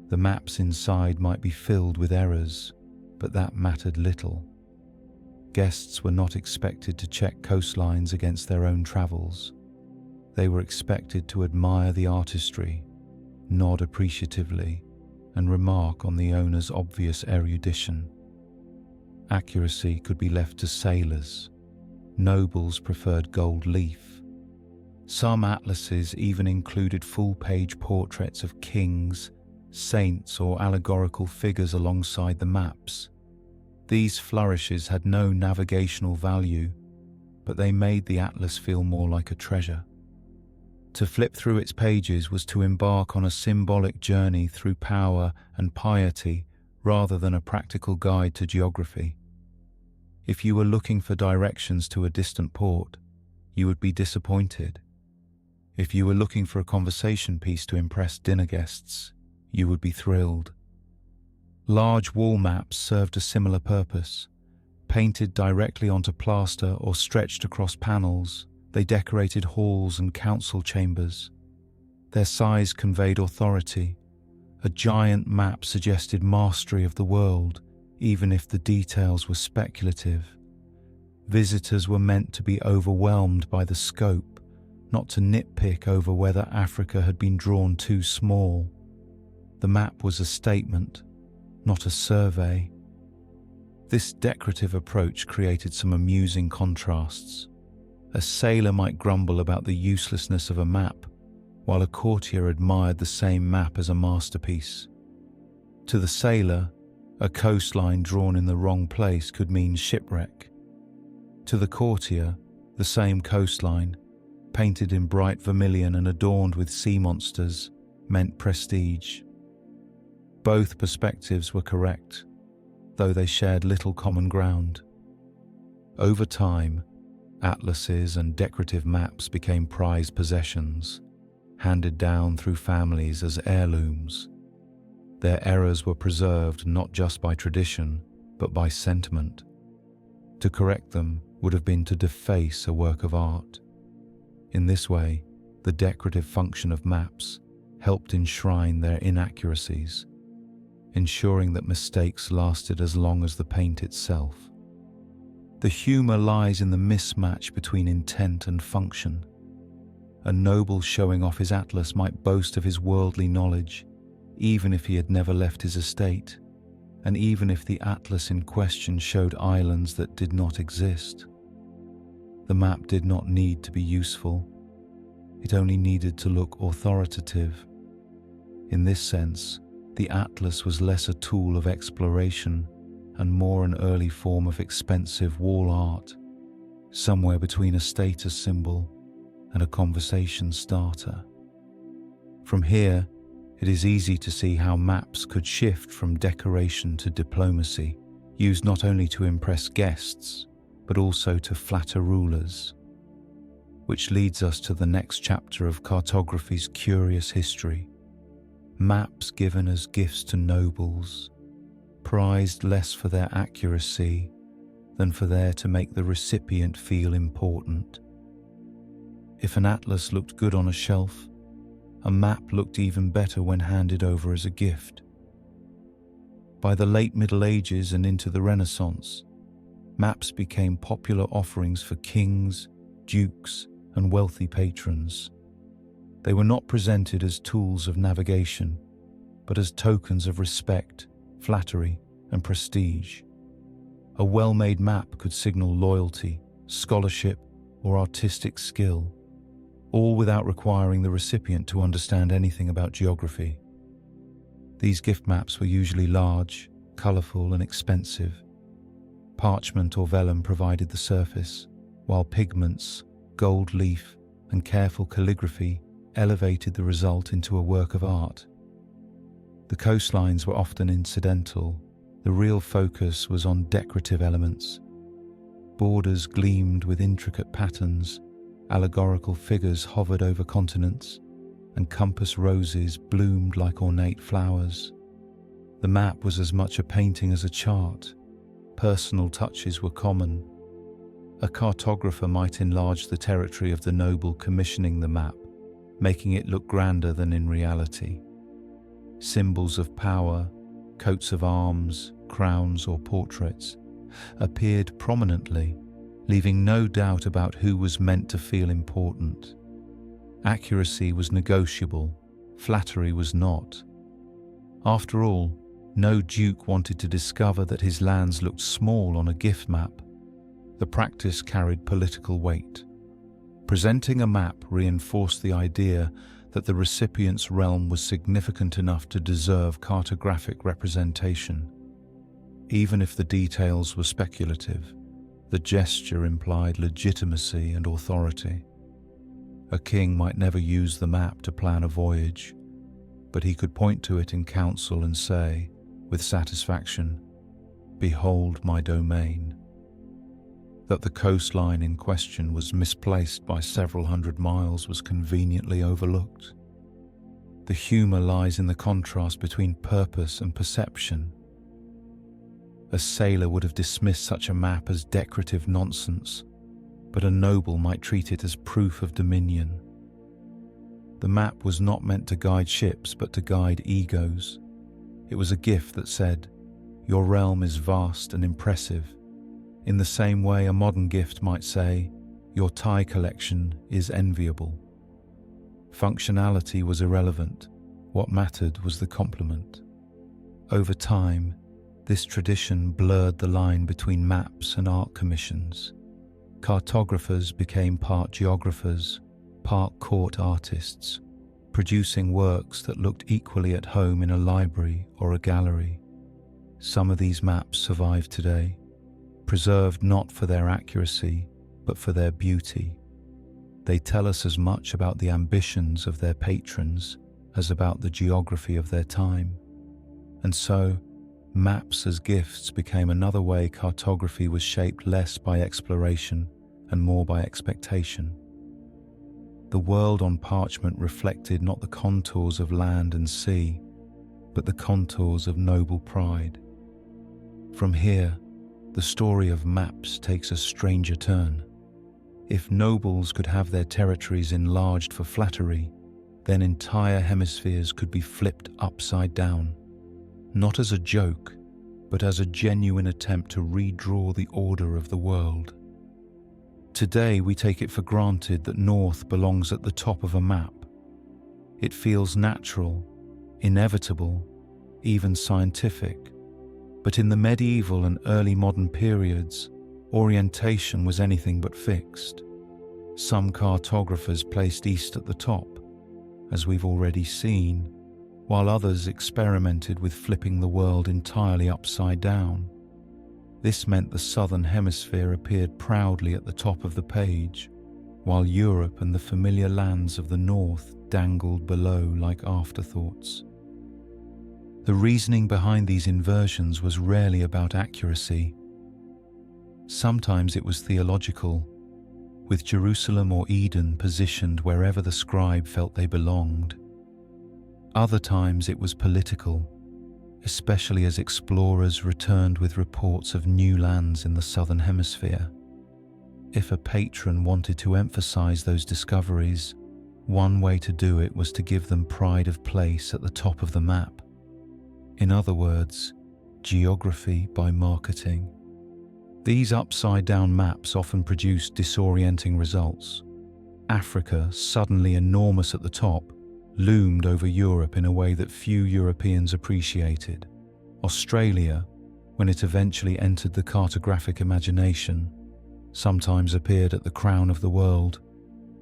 The maps inside might be filled with errors, but that mattered little. Guests were not expected to check coastlines against their own travels. They were expected to admire the artistry, nod appreciatively, and remark on the owner's obvious erudition. Accuracy could be left to sailors. Nobles preferred gold leaf. Some atlases even included full-page portraits of kings, saints, or allegorical figures alongside the maps. These flourishes had no navigational value, but they made the atlas feel more like a treasure. To flip through its pages was to embark on a symbolic journey through power and piety rather than a practical guide to geography. If you were looking for directions to a distant port, you would be disappointed. If you were looking for a conversation piece to impress dinner guests, you would be thrilled. Large wall maps served a similar purpose. Painted directly onto plaster or stretched across panels, they decorated halls and council chambers. Their size conveyed authority. A giant map suggested mastery of the world, even if the details were speculative. Visitors were meant to be overwhelmed by the scope, not to nitpick over whether Africa had been drawn too small. The map was a statement, not a survey. This decorative approach created some amusing contrasts. A sailor might grumble about the uselessness of a map, while a courtier admired the same map as a masterpiece. To the sailor, a coastline drawn in the wrong place could mean shipwreck. To the courtier, the same coastline, painted in bright vermilion and adorned with sea monsters, meant prestige. Both perspectives were correct, though they shared little common ground. Over time, atlases and decorative maps became prized possessions, handed down through families as heirlooms. Their errors were preserved not just by tradition, but by sentiment. To correct them would have been to deface a work of art. In this way, the decorative function of maps helped enshrine their inaccuracies, ensuring that mistakes lasted as long as the paint itself. The humor lies in the mismatch between intent and function. A noble showing off his atlas might boast of his worldly knowledge, even if he had never left his estate, and even if the atlas in question showed islands that did not exist. The map did not need to be useful. It only needed to look authoritative. In this sense, the atlas was less a tool of exploration and more an early form of expensive wall art, somewhere between a status symbol and a conversation starter. From here, it is easy to see how maps could shift from decoration to diplomacy, used not only to impress guests, but also to flatter rulers. Which leads us to the next chapter of cartography's curious history. Maps given as gifts to nobles, prized less for their accuracy than for their to make the recipient feel important. If an atlas looked good on a shelf, a map looked even better when handed over as a gift. By the late Middle Ages and into the Renaissance, maps became popular offerings for kings, dukes, and wealthy patrons. They were not presented as tools of navigation, but as tokens of respect, flattery, and prestige. A well-made map could signal loyalty, scholarship, or artistic skill, all without requiring the recipient to understand anything about geography. These gift maps were usually large, colourful, and expensive. Parchment or vellum provided the surface, while pigments, gold leaf, and careful calligraphy elevated the result into a work of art. The coastlines were often incidental. The real focus was on decorative elements. Borders gleamed with intricate patterns, allegorical figures hovered over continents, and compass roses bloomed like ornate flowers. The map was as much a painting as a chart. Personal touches were common. A cartographer might enlarge the territory of the noble commissioning the map, making it look grander than in reality. Symbols of power, coats of arms, crowns, or portraits appeared prominently, leaving no doubt about who was meant to feel important. Accuracy was negotiable, flattery was not. After all, no duke wanted to discover that his lands looked small on a gift map. The practice carried political weight. Presenting a map reinforced the idea that the recipient's realm was significant enough to deserve cartographic representation. Even if the details were speculative, the gesture implied legitimacy and authority. A king might never use the map to plan a voyage, but he could point to it in council and say, with satisfaction, "Behold my domain." That the coastline in question was misplaced by several hundred miles was conveniently overlooked. The humour lies in the contrast between purpose and perception. A sailor would have dismissed such a map as decorative nonsense, but a noble might treat it as proof of dominion. The map was not meant to guide ships, but to guide egos. It was a gift that said, "Your realm is vast and impressive," in the same way a modern gift might say, "Your tie collection is enviable." Functionality was irrelevant. What mattered was the compliment. Over time, this tradition blurred the line between maps and art commissions. Cartographers became part geographers, part court artists, producing works that looked equally at home in a library or a gallery. Some of these maps survive today, preserved not for their accuracy, but for their beauty. They tell us as much about the ambitions of their patrons as about the geography of their time. And so, maps as gifts became another way cartography was shaped less by exploration and more by expectation. The world on parchment reflected not the contours of land and sea, but the contours of noble pride. From here, the story of maps takes a stranger turn. If nobles could have their territories enlarged for flattery, then entire hemispheres could be flipped upside down, not as a joke, but as a genuine attempt to redraw the order of the world. Today we take it for granted that North belongs at the top of a map. It feels natural, inevitable, even scientific. But in the medieval and early modern periods, orientation was anything but fixed. Some cartographers placed East at the top, as we've already seen, while others experimented with flipping the world entirely upside down. This meant the southern hemisphere appeared proudly at the top of the page, while Europe and the familiar lands of the north dangled below like afterthoughts. The reasoning behind these inversions was rarely about accuracy. Sometimes it was theological, with Jerusalem or Eden positioned wherever the scribe felt they belonged. Other times it was political, especially as explorers returned with reports of new lands in the southern hemisphere. If a patron wanted to emphasize those discoveries, one way to do it was to give them pride of place at the top of the map. In other words, geography by marketing. These upside-down maps often produced disorienting results. Africa, suddenly enormous at the top, loomed over Europe in a way that few Europeans appreciated. Australia, when it eventually entered the cartographic imagination, sometimes appeared at the crown of the world,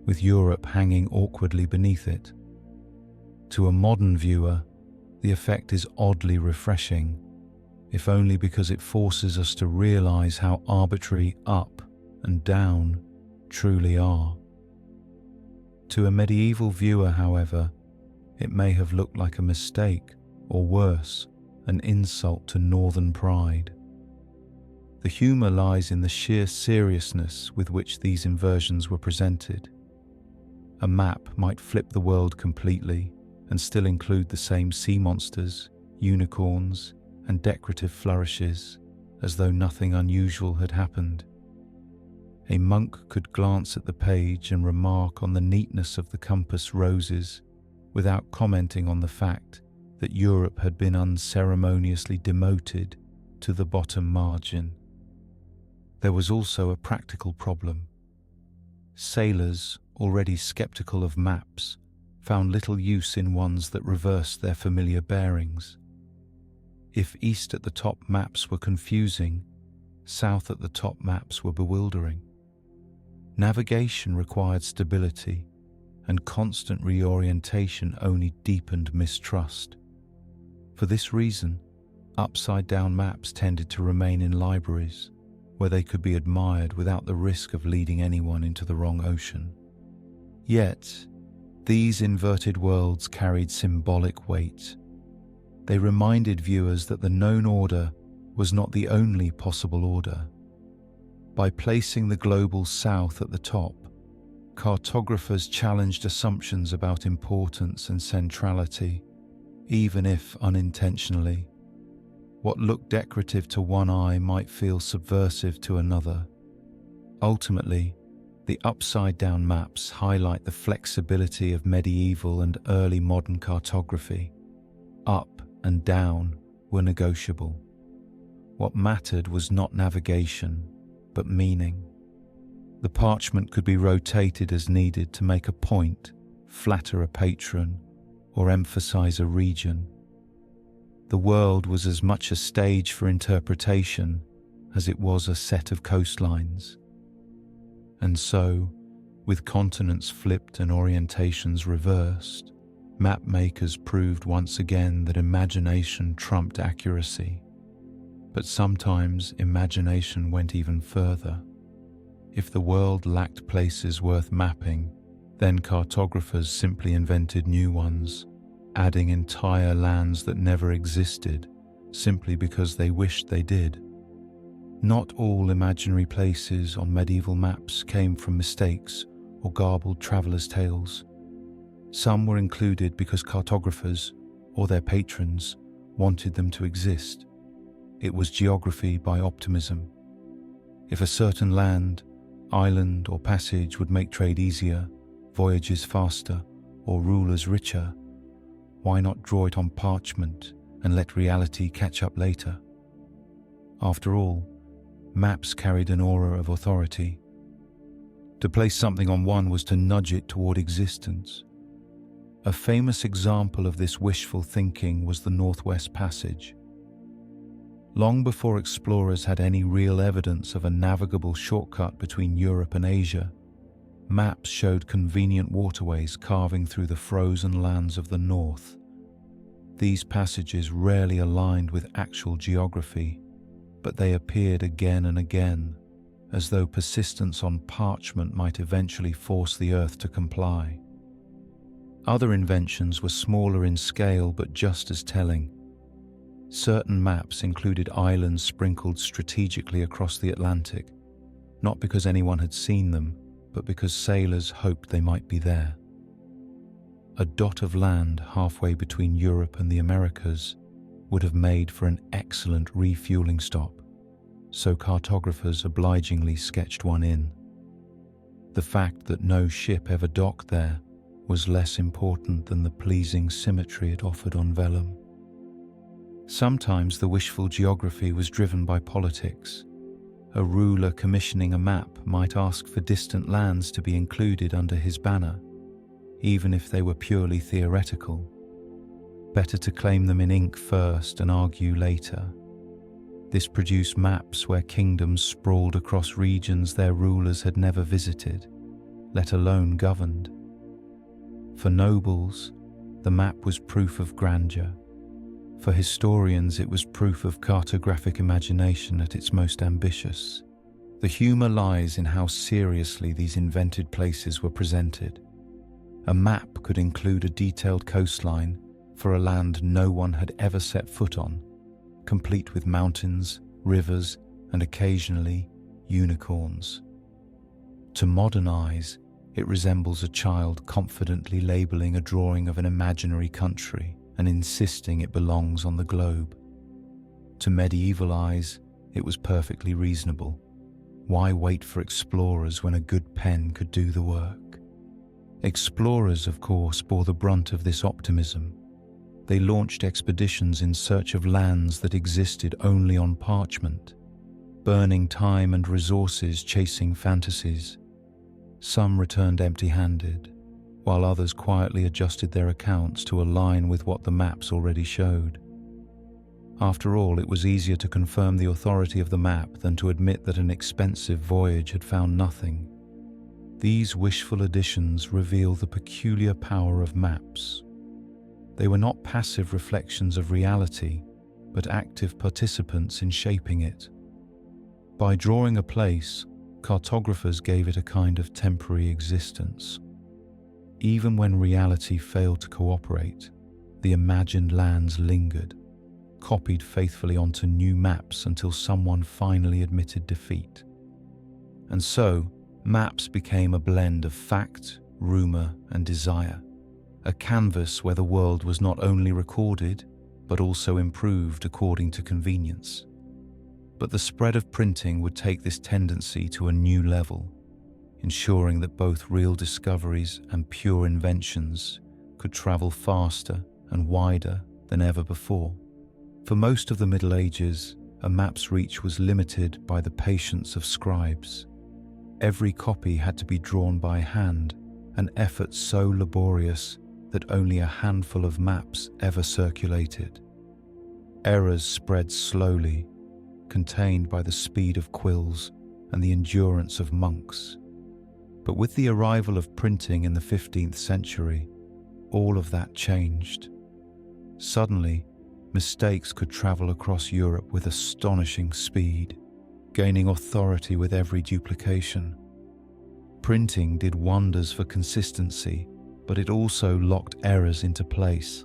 with Europe hanging awkwardly beneath it. To a modern viewer, the effect is oddly refreshing, if only because it forces us to realize how arbitrary up and down truly are. To a medieval viewer, however, it may have looked like a mistake, or worse, an insult to northern pride. The humor lies in the sheer seriousness with which these inversions were presented. A map might flip the world completely and still include the same sea monsters, unicorns, and decorative flourishes, as though nothing unusual had happened. A monk could glance at the page and remark on the neatness of the compass roses without commenting on the fact that Europe had been unceremoniously demoted to the bottom margin. There was also a practical problem. Sailors, already skeptical of maps, found little use in ones that reversed their familiar bearings. If east at the top maps were confusing, south at the top maps were bewildering. Navigation required stability, and constant reorientation only deepened mistrust. For this reason, upside-down maps tended to remain in libraries, where they could be admired without the risk of leading anyone into the wrong ocean. Yet, these inverted worlds carried symbolic weight. They reminded viewers that the known order was not the only possible order. By placing the global south at the top, cartographers challenged assumptions about importance and centrality, even if unintentionally. What looked decorative to one eye might feel subversive to another. Ultimately, the upside-down maps highlight the flexibility of medieval and early modern cartography. Up and down were negotiable. What mattered was not navigation, but meaning. The parchment could be rotated as needed to make a point, flatter a patron, or emphasize a region. The world was as much a stage for interpretation as it was a set of coastlines. And so, with continents flipped and orientations reversed, map makers proved once again that imagination trumped accuracy. But sometimes imagination went even further. If the world lacked places worth mapping, then cartographers simply invented new ones, adding entire lands that never existed, simply because they wished they did. Not all imaginary places on medieval maps came from mistakes or garbled travelers' tales. Some were included because cartographers, or their patrons, wanted them to exist. It was geography by optimism. If a certain land, island, or passage would make trade easier, voyages faster, or rulers richer, why not draw it on parchment and let reality catch up later? After all, maps carried an aura of authority. To place something on one was to nudge it toward existence. A famous example of this wishful thinking was the Northwest Passage. Long before explorers had any real evidence of a navigable shortcut between Europe and Asia, maps showed convenient waterways carving through the frozen lands of the north. These passages rarely aligned with actual geography, but they appeared again and again, as though persistence on parchment might eventually force the earth to comply. Other inventions were smaller in scale but just as telling. Certain maps included islands sprinkled strategically across the Atlantic, not because anyone had seen them, but because sailors hoped they might be there. A dot of land halfway between Europe and the Americas would have made for an excellent refueling stop, so cartographers obligingly sketched one in. The fact that no ship ever docked there was less important than the pleasing symmetry it offered on vellum. Sometimes the wishful geography was driven by politics. A ruler commissioning a map might ask for distant lands to be included under his banner, even if they were purely theoretical. Better to claim them in ink first and argue later. This produced maps where kingdoms sprawled across regions their rulers had never visited, let alone governed. For nobles, the map was proof of grandeur. For historians, it was proof of cartographic imagination at its most ambitious. The humour lies in how seriously these invented places were presented. A map could include a detailed coastline for a land no one had ever set foot on, complete with mountains, rivers, and occasionally unicorns. To modernise, it resembles a child confidently labelling a drawing of an imaginary country and insisting it belongs on the globe. To medieval eyes, it was perfectly reasonable. Why wait for explorers when a good pen could do the work? Explorers, of course, bore the brunt of this optimism. They launched expeditions in search of lands that existed only on parchment, burning time and resources chasing fantasies. Some returned empty-handed, while others quietly adjusted their accounts to align with what the maps already showed. After all, it was easier to confirm the authority of the map than to admit that an expensive voyage had found nothing. These wishful additions reveal the peculiar power of maps. They were not passive reflections of reality, but active participants in shaping it. By drawing a place, cartographers gave it a kind of temporary existence. Even when reality failed to cooperate, the imagined lands lingered, copied faithfully onto new maps until someone finally admitted defeat. And so, maps became a blend of fact, rumour, and desire, a canvas where the world was not only recorded, but also improved according to convenience. But the spread of printing would take this tendency to a new level, ensuring that both real discoveries and pure inventions could travel faster and wider than ever before. For most of the Middle Ages, a map's reach was limited by the patience of scribes. Every copy had to be drawn by hand, an effort so laborious that only a handful of maps ever circulated. Errors spread slowly, contained by the speed of quills and the endurance of monks. But with the arrival of printing in the 15th century, all of that changed. Suddenly, mistakes could travel across Europe with astonishing speed, gaining authority with every duplication. Printing did wonders for consistency, but it also locked errors into place.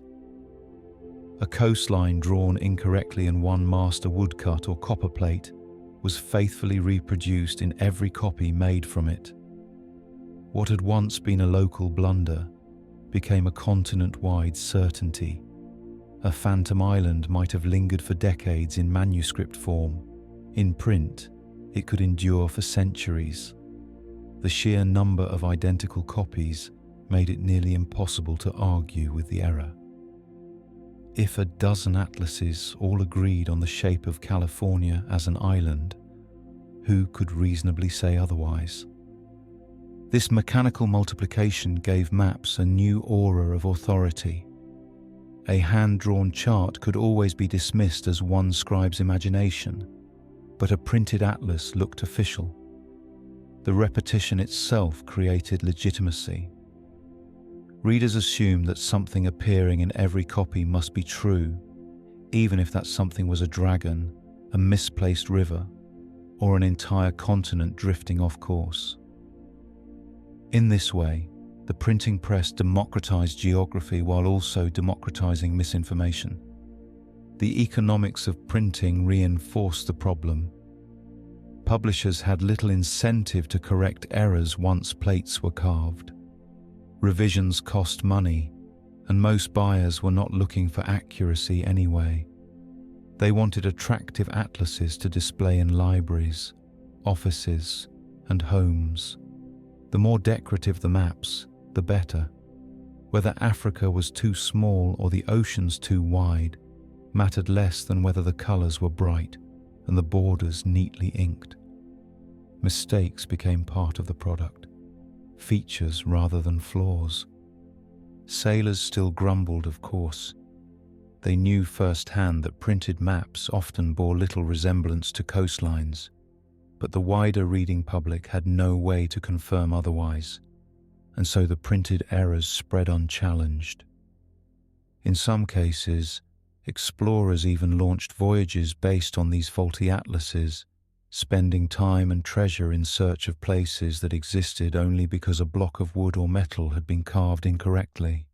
A coastline drawn incorrectly in one master woodcut or copperplate was faithfully reproduced in every copy made from it. What had once been a local blunder became a continent-wide certainty. A phantom island might have lingered for decades in manuscript form. In print, it could endure for centuries. The sheer number of identical copies made it nearly impossible to argue with the error. If a dozen atlases all agreed on the shape of California as an island, who could reasonably say otherwise? This mechanical multiplication gave maps a new aura of authority. A hand-drawn chart could always be dismissed as one scribe's imagination, but a printed atlas looked official. The repetition itself created legitimacy. Readers assumed that something appearing in every copy must be true, even if that something was a dragon, a misplaced river, or an entire continent drifting off course. In this way, the printing press democratized geography while also democratizing misinformation. The economics of printing reinforced the problem. Publishers had little incentive to correct errors once plates were carved. Revisions cost money, and most buyers were not looking for accuracy anyway. They wanted attractive atlases to display in libraries, offices, and homes. The more decorative the maps, the better. Whether Africa was too small or the oceans too wide mattered less than whether the colors were bright and the borders neatly inked. Mistakes became part of the product, features rather than flaws. Sailors still grumbled, of course. They knew firsthand that printed maps often bore little resemblance to coastlines, but the wider reading public had no way to confirm otherwise, and so the printed errors spread unchallenged. In some cases, explorers even launched voyages based on these faulty atlases, spending time and treasure in search of places that existed only because a block of wood or metal had been carved incorrectly.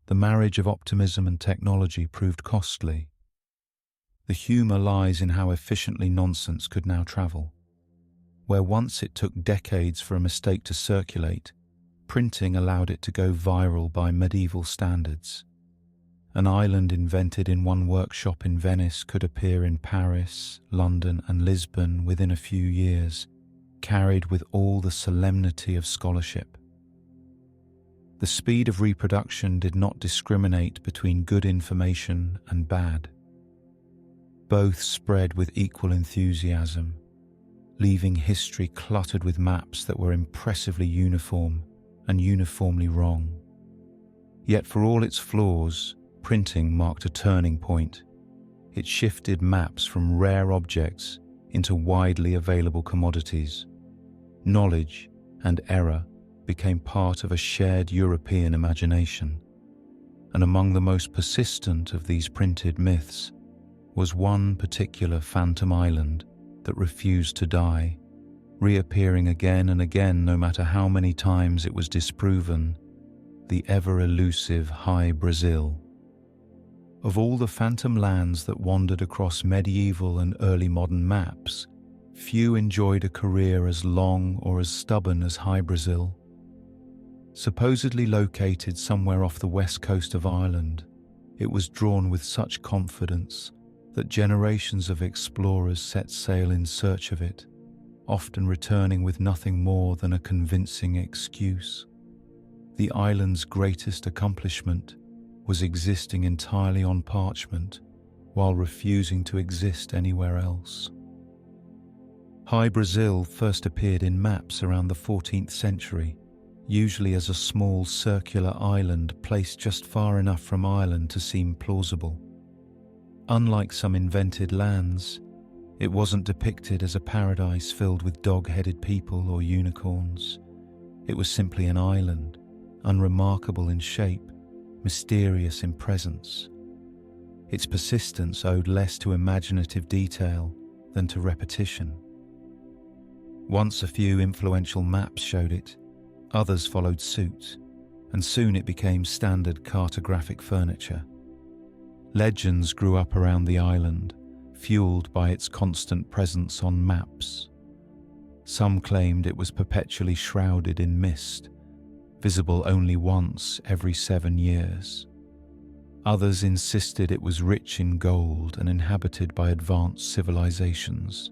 The marriage of optimism and technology proved costly. The humour lies in how efficiently nonsense could now travel. Where once it took decades for a mistake to circulate, printing allowed it to go viral by medieval standards. An island invented in one workshop in Venice could appear in Paris, London, and Lisbon within a few years, carried with all the solemnity of scholarship. The speed of reproduction did not discriminate between good information and bad. Both spread with equal enthusiasm, leaving history cluttered with maps that were impressively uniform and uniformly wrong. Yet for all its flaws, printing marked a turning point. It shifted maps from rare objects into widely available commodities. Knowledge and error became part of a shared European imagination. And among the most persistent of these printed myths was one particular phantom island that refused to die, reappearing again and again no matter how many times it was disproven: the ever-elusive High Brazil. Of all the phantom lands that wandered across medieval and early modern maps, few enjoyed a career as long or as stubborn as High Brazil. Supposedly located somewhere off the west coast of Ireland, it was drawn with such confidence that generations of explorers set sail in search of it, often returning with nothing more than a convincing excuse. The island's greatest accomplishment was existing entirely on parchment, while refusing to exist anywhere else. High Brazil first appeared in maps around the 14th century, usually as a small circular island placed just far enough from Ireland to seem plausible. Unlike some invented lands, it wasn't depicted as a paradise filled with dog-headed people or unicorns. It was simply an island, unremarkable in shape, mysterious in presence. Its persistence owed less to imaginative detail than to repetition. Once a few influential maps showed it, others followed suit, and soon it became standard cartographic furniture. Legends grew up around the island, fueled by its constant presence on maps. Some claimed it was perpetually shrouded in mist, visible only once every 7 years. Others insisted it was rich in gold and inhabited by advanced civilizations.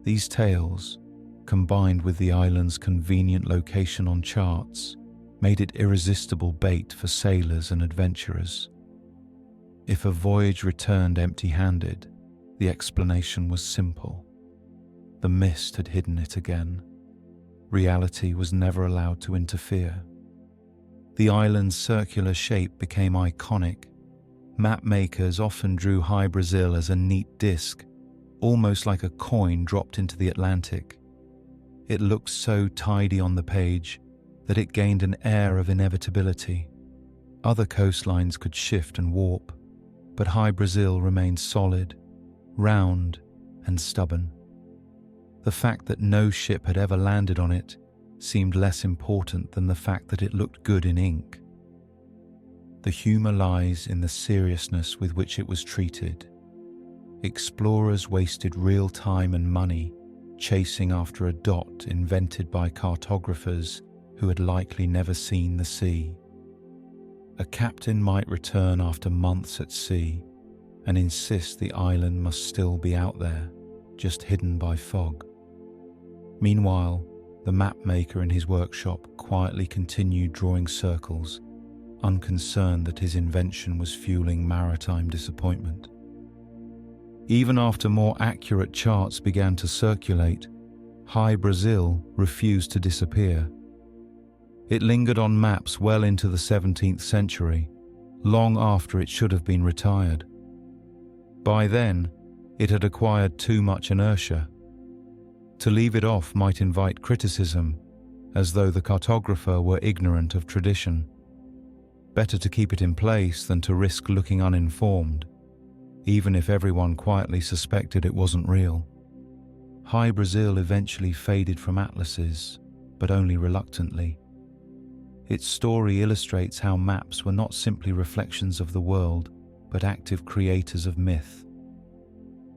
These tales, combined with the island's convenient location on charts, made it irresistible bait for sailors and adventurers. If a voyage returned empty-handed, the explanation was simple. The mist had hidden it again. Reality was never allowed to interfere. The island's circular shape became iconic. Map makers often drew High Brazil as a neat disc, almost like a coin dropped into the Atlantic. It looked so tidy on the page that it gained an air of inevitability. Other coastlines could shift and warp, but High Brazil remained solid, round and stubborn. The fact that no ship had ever landed on it seemed less important than the fact that it looked good in ink. The humour lies in the seriousness with which it was treated. Explorers wasted real time and money chasing after a dot invented by cartographers who had likely never seen the sea. A captain might return after months at sea and insist the island must still be out there, just hidden by fog. Meanwhile, the map maker in his workshop quietly continued drawing circles, unconcerned that his invention was fueling maritime disappointment. Even after more accurate charts began to circulate, High Brazil refused to disappear. It lingered on maps well into the 17th century, long after it should have been retired. By then, it had acquired too much inertia. To leave it off might invite criticism, as though the cartographer were ignorant of tradition. Better to keep it in place than to risk looking uninformed, even if everyone quietly suspected it wasn't real. High Brazil eventually faded from atlases, but only reluctantly. Its story illustrates how maps were not simply reflections of the world, but active creators of myth.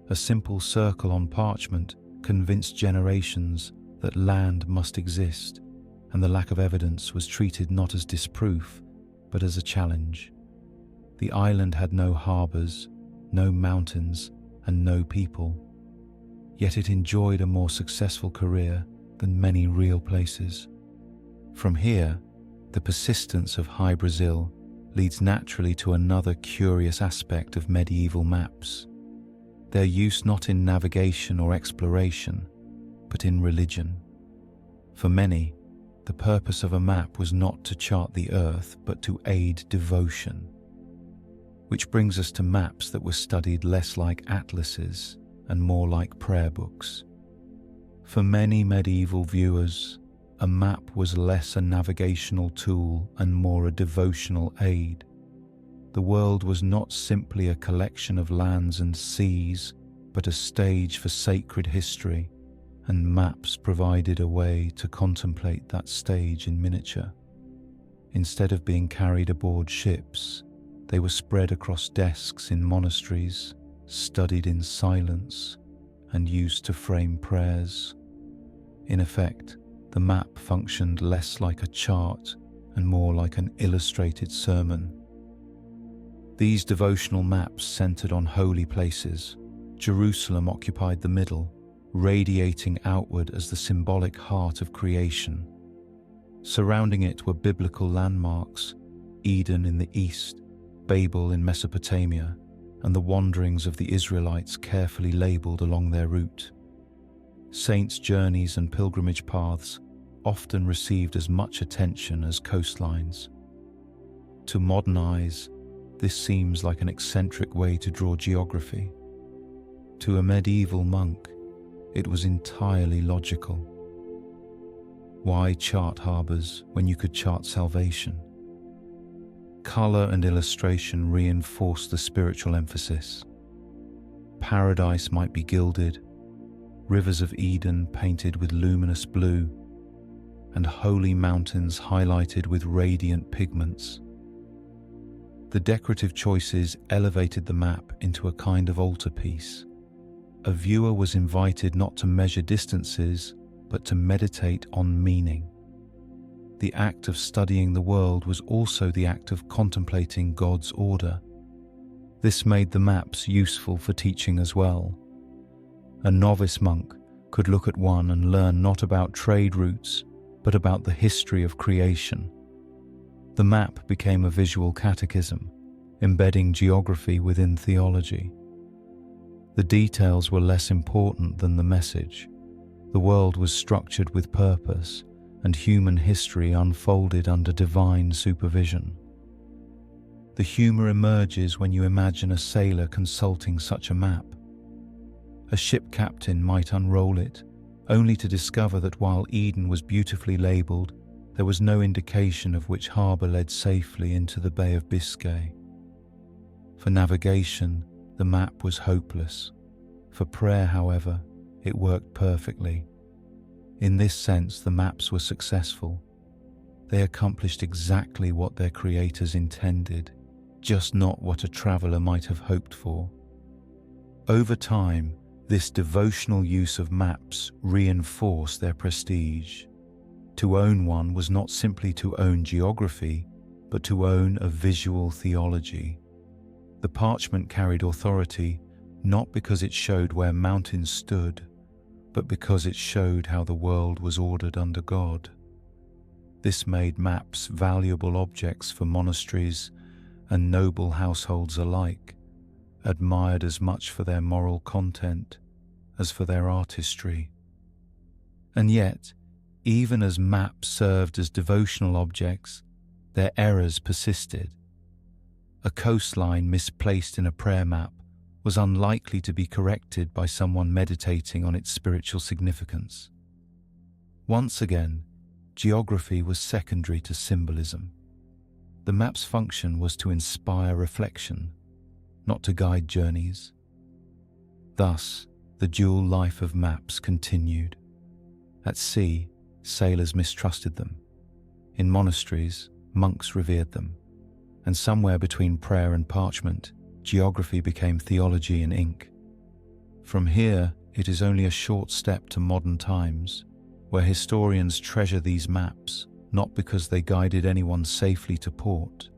A simple circle on parchment convinced generations that land must exist, and the lack of evidence was treated not as disproof, but as a challenge. The island had no harbours, no mountains, and no people. Yet it enjoyed a more successful career than many real places. From here, the persistence of High Brazil leads naturally to another curious aspect of medieval maps. Their use not in navigation or exploration, but in religion. For many, the purpose of a map was not to chart the earth, but to aid devotion. Which brings us to maps that were studied less like atlases and more like prayer books. For many medieval viewers, a map was less a navigational tool and more a devotional aid. The world was not simply a collection of lands and seas, but a stage for sacred history, and maps provided a way to contemplate that stage in miniature. Instead of being carried aboard ships, they were spread across desks in monasteries, studied in silence, and used to frame prayers. In effect, the map functioned less like a chart and more like an illustrated sermon. These devotional maps centered on holy places. Jerusalem occupied the middle, radiating outward as the symbolic heart of creation. Surrounding it were biblical landmarks, Eden in the east, Babel in Mesopotamia, and the wanderings of the Israelites carefully labeled along their route. Saints' journeys and pilgrimage paths often received as much attention as coastlines. To modern eyes, this seems like an eccentric way to draw geography. To a medieval monk, it was entirely logical. Why chart harbours when you could chart salvation? Colour and illustration reinforced the spiritual emphasis. Paradise might be gilded, rivers of Eden painted with luminous blue, and holy mountains highlighted with radiant pigments. The decorative choices elevated the map into a kind of altarpiece. A viewer was invited not to measure distances, but to meditate on meaning. The act of studying the world was also the act of contemplating God's order. This made the maps useful for teaching as well. A novice monk could look at one and learn not about trade routes, but about the history of creation. The map became a visual catechism, embedding geography within theology. The details were less important than the message. The world was structured with purpose, and human history unfolded under divine supervision. The humour emerges when you imagine a sailor consulting such a map. A ship captain might unroll it, only to discover that while Eden was beautifully labelled, there was no indication of which harbour led safely into the Bay of Biscay. For navigation, the map was hopeless. For prayer, however, it worked perfectly. In this sense, the maps were successful. They accomplished exactly what their creators intended, just not what a traveler might have hoped for. Over time, this devotional use of maps reinforced their prestige. To own one was not simply to own geography, but to own a visual theology. The parchment carried authority not because it showed where mountains stood, but because it showed how the world was ordered under God. This made maps valuable objects for monasteries and noble households alike, admired as much for their moral content as for their artistry. And yet, even as maps served as devotional objects, their errors persisted. A coastline misplaced in a prayer map was unlikely to be corrected by someone meditating on its spiritual significance. Once again, geography was secondary to symbolism. The map's function was to inspire reflection, not to guide journeys. Thus, the dual life of maps continued. At sea, sailors mistrusted them. In monasteries, monks revered them. And somewhere between prayer and parchment, geography became theology in ink. From here, it is only a short step to modern times, where historians treasure these maps, not because they guided anyone safely to port,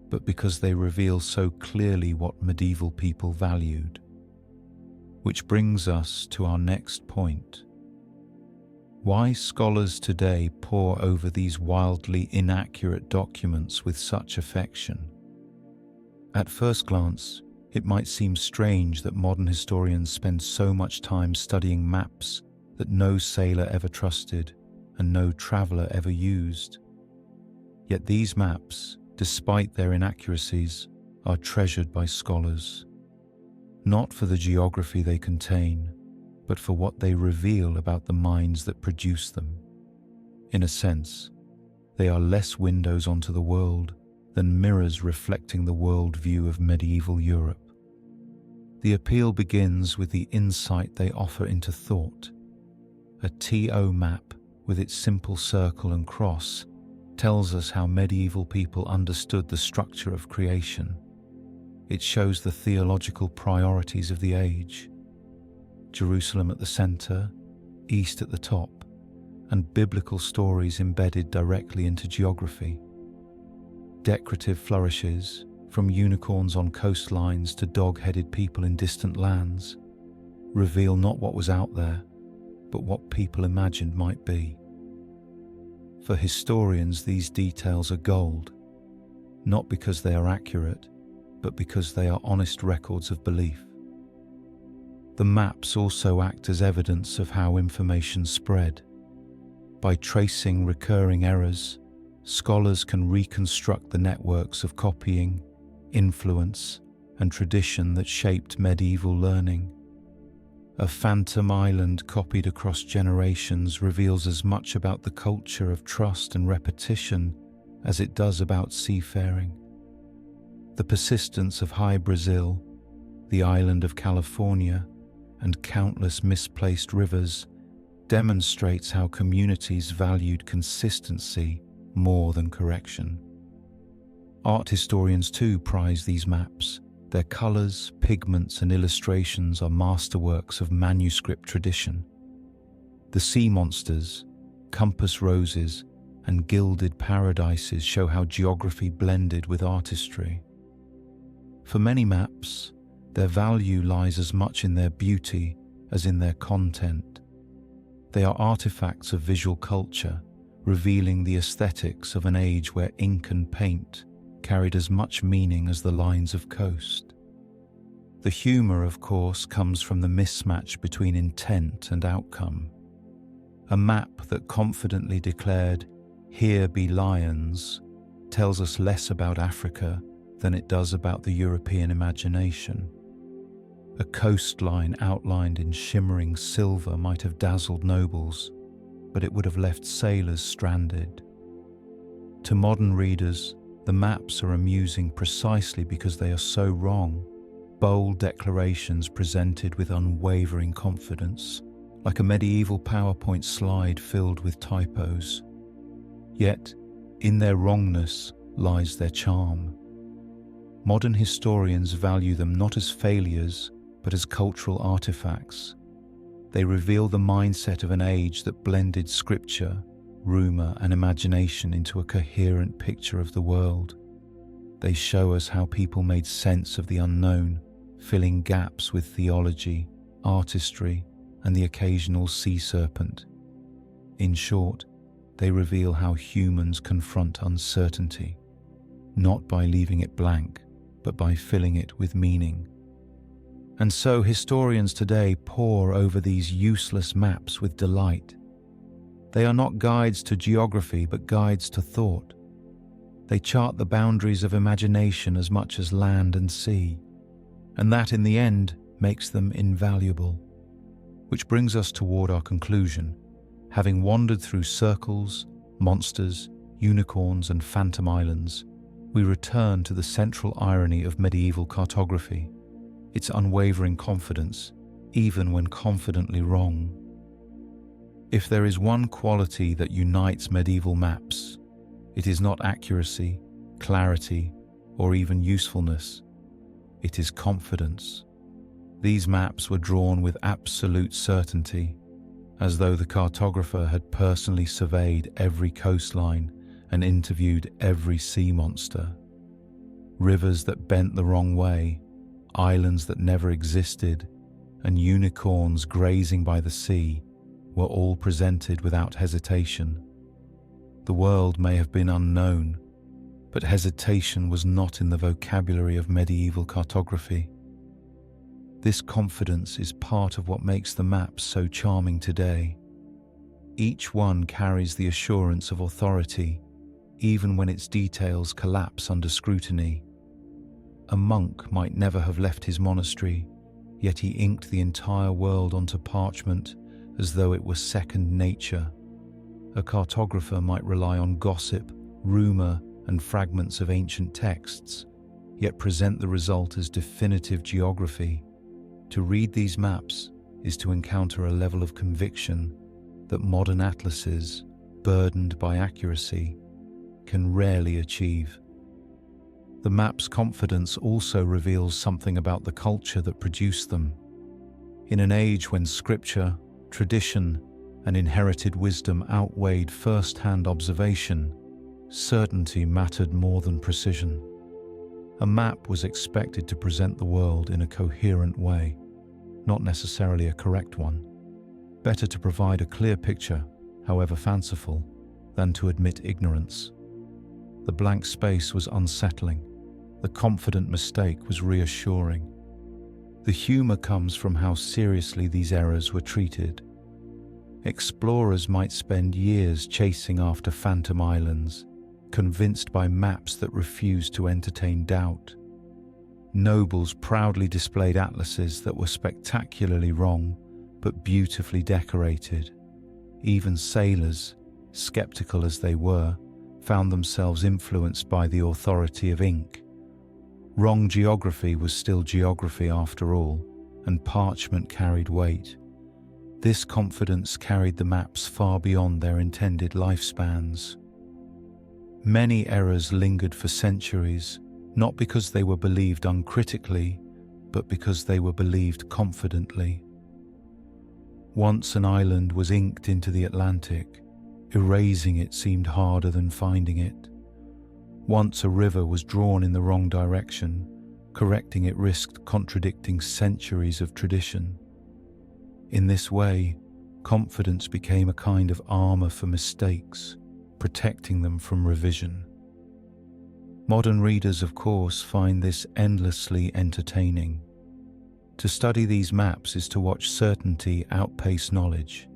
but because they reveal so clearly what medieval people valued. Which brings us to our next point. Why scholars today pore over these wildly inaccurate documents with such affection? At first glance, it might seem strange that modern historians spend so much time studying maps that no sailor ever trusted and no traveler ever used. Yet these maps, despite their inaccuracies, are treasured by scholars, not for the geography they contain, but for what they reveal about the minds that produce them. In a sense, they are less windows onto the world than mirrors reflecting the world view of medieval Europe. The appeal begins with the insight they offer into thought. A TO map, with its simple circle and cross, tells us how medieval people understood the structure of creation. It shows the theological priorities of the age. Jerusalem at the center, East at the top, and biblical stories embedded directly into geography. Decorative flourishes, from unicorns on coastlines to dog-headed people in distant lands, reveal not what was out there, but what people imagined might be. For historians, these details are gold, not because they are accurate, but because they are honest records of belief. The maps also act as evidence of how information spread. By tracing recurring errors, scholars can reconstruct the networks of copying, influence, and tradition that shaped medieval learning. A phantom island copied across generations reveals as much about the culture of trust and repetition as it does about seafaring. The persistence of High Brazil, the island of California, and countless misplaced rivers demonstrates how communities valued consistency more than correction. Art historians too prize these maps. Their colors, pigments, and illustrations are masterworks of manuscript tradition. The sea monsters, compass roses, and gilded paradises show how geography blended with artistry. For many maps, their value lies as much in their beauty as in their content. They are artifacts of visual culture, revealing the aesthetics of an age where ink and paint carried as much meaning as the lines of coast. The humor, of course, comes from the mismatch between intent and outcome. A map that confidently declared, "Here be lions," tells us less about Africa than it does about the European imagination. A coastline outlined in shimmering silver might have dazzled nobles, but it would have left sailors stranded. To modern readers, the maps are amusing precisely because they are so wrong, bold declarations presented with unwavering confidence, like a medieval PowerPoint slide filled with typos. Yet, in their wrongness lies their charm. Modern historians value them not as failures, but as cultural artifacts. They reveal the mindset of an age that blended scripture, rumor, and imagination into a coherent picture of the world. They show us how people made sense of the unknown, filling gaps with theology, artistry, and the occasional sea serpent. In short, they reveal how humans confront uncertainty, not by leaving it blank, but by filling it with meaning. And so historians today pore over these useless maps with delight. They are not guides to geography, but guides to thought. They chart the boundaries of imagination as much as land and sea, and that in the end makes them invaluable. Which brings us toward our conclusion. Having wandered through circles, monsters, unicorns, and phantom islands, we return to the central irony of medieval cartography, its unwavering confidence, even when confidently wrong. If there is one quality that unites medieval maps, it is not accuracy, clarity, or even usefulness. It is confidence. These maps were drawn with absolute certainty, as though the cartographer had personally surveyed every coastline and interviewed every sea monster. Rivers that bent the wrong way, islands that never existed, and unicorns grazing by the sea were all presented without hesitation. The world may have been unknown, but hesitation was not in the vocabulary of medieval cartography. This confidence is part of what makes the maps so charming today. Each one carries the assurance of authority, even when its details collapse under scrutiny. A monk might never have left his monastery, yet he inked the entire world onto parchment as though it were second nature. A cartographer might rely on gossip, rumor, and fragments of ancient texts, yet present the result as definitive geography. To read these maps is to encounter a level of conviction that modern atlases, burdened by accuracy, can rarely achieve. The map's confidence also reveals something about the culture that produced them. In an age when scripture, tradition, and inherited wisdom outweighed first-hand observation, certainty mattered more than precision. A map was expected to present the world in a coherent way, not necessarily a correct one. Better to provide a clear picture, however fanciful, than to admit ignorance. The blank space was unsettling. The confident mistake was reassuring. The humor comes from how seriously these errors were treated. Explorers might spend years chasing after phantom islands, convinced by maps that refused to entertain doubt. Nobles proudly displayed atlases that were spectacularly wrong, but beautifully decorated. Even sailors, skeptical as they were, found themselves influenced by the authority of ink. Wrong geography was still geography after all, and parchment carried weight. This confidence carried the maps far beyond their intended lifespans. Many errors lingered for centuries, not because they were believed uncritically, but because they were believed confidently. Once an island was inked into the Atlantic, erasing it seemed harder than finding it. Once a river was drawn in the wrong direction, correcting it risked contradicting centuries of tradition. In this way, confidence became a kind of armor for mistakes, protecting them from revision. Modern readers, of course, find this endlessly entertaining. To study these maps is to watch certainty outpace knowledge.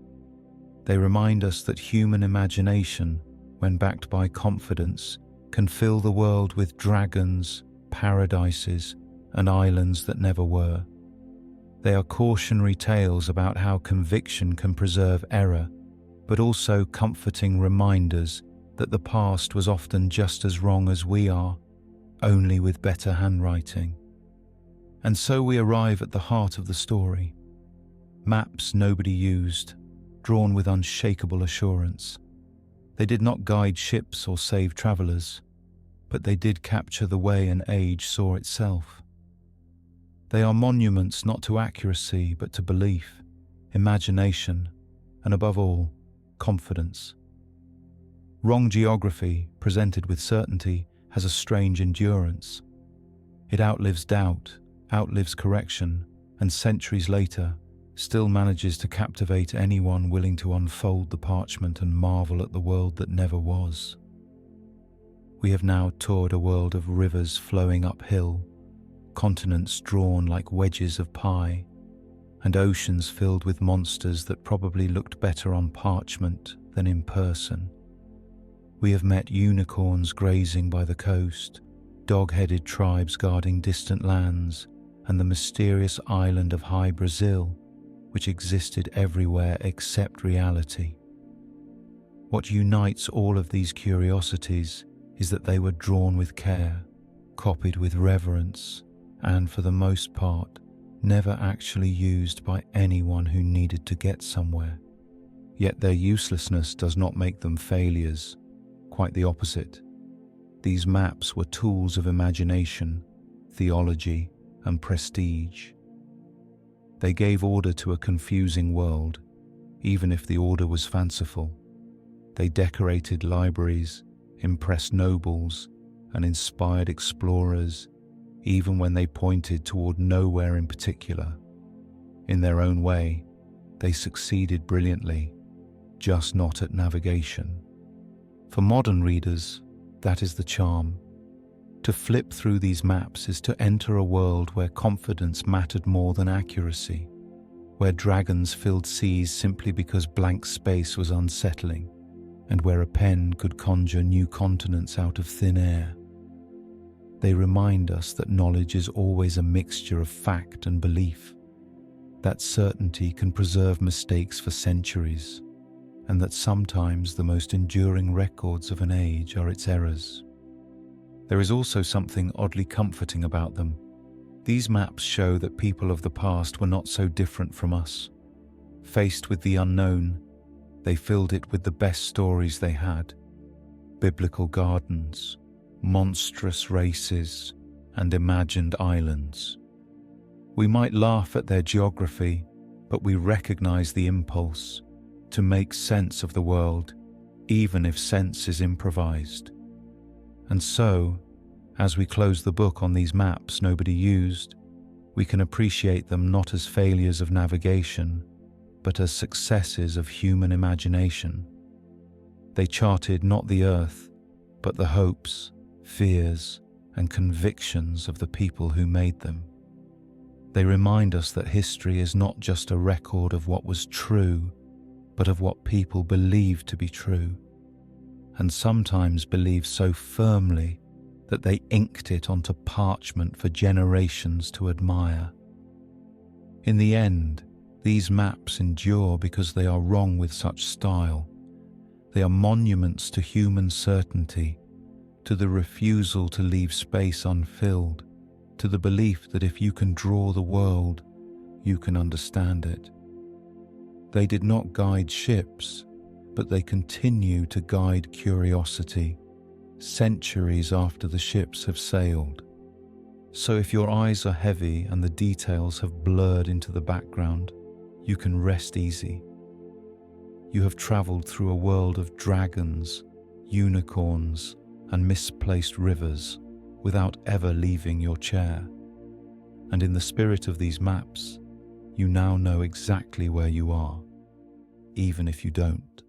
They remind us that human imagination, when backed by confidence, can fill the world with dragons, paradises, and islands that never were. They are cautionary tales about how conviction can preserve error, but also comforting reminders that the past was often just as wrong as we are, only with better handwriting. And so we arrive at the heart of the story. Maps nobody used, drawn with unshakable assurance. They did not guide ships or save travelers, but they did capture the way an age saw itself. They are monuments not to accuracy, but to belief, imagination, and above all, confidence. Wrong geography, presented with certainty, has a strange endurance. It outlives doubt, outlives correction, and centuries later, still manages to captivate anyone willing to unfold the parchment and marvel at the world that never was. We have now toured a world of rivers flowing uphill, continents drawn like wedges of pie, and oceans filled with monsters that probably looked better on parchment than in person. We have met unicorns grazing by the coast, dog-headed tribes guarding distant lands, and the mysterious island of High Brazil, which existed everywhere except reality. What unites all of these curiosities is that they were drawn with care, copied with reverence, and for the most part, never actually used by anyone who needed to get somewhere. Yet their uselessness does not make them failures, quite the opposite. These maps were tools of imagination, theology, and prestige. They gave order to a confusing world, even if the order was fanciful. They decorated libraries, impressed nobles, and inspired explorers, even when they pointed toward nowhere in particular. In their own way, they succeeded brilliantly, just not at navigation. For modern readers, that is the charm. To flip through these maps is to enter a world where confidence mattered more than accuracy, where dragons filled seas simply because blank space was unsettling, and where a pen could conjure new continents out of thin air. They remind us that knowledge is always a mixture of fact and belief, that certainty can preserve mistakes for centuries, and that sometimes the most enduring records of an age are its errors. There is also something oddly comforting about them. These maps show that people of the past were not so different from us. Faced with the unknown, they filled it with the best stories they had: biblical gardens, monstrous races, and imagined islands. We might laugh at their geography, but we recognize the impulse to make sense of the world, even if sense is improvised. And so, as we close the book on these maps nobody used, we can appreciate them not as failures of navigation, but as successes of human imagination. They charted not the earth, but the hopes, fears, and convictions of the people who made them. They remind us that history is not just a record of what was true, but of what people believed to be true, and sometimes believed so firmly that they inked it onto parchment for generations to admire. In the end, these maps endure because they are wrong with such style. They are monuments to human certainty, to the refusal to leave space unfilled, to the belief that if you can draw the world, you can understand it. They did not guide ships, but they continue to guide curiosity, centuries after the ships have sailed. So if your eyes are heavy and the details have blurred into the background, you can rest easy. You have traveled through a world of dragons, unicorns, and misplaced rivers without ever leaving your chair. And in the spirit of these maps, you now know exactly where you are, even if you don't.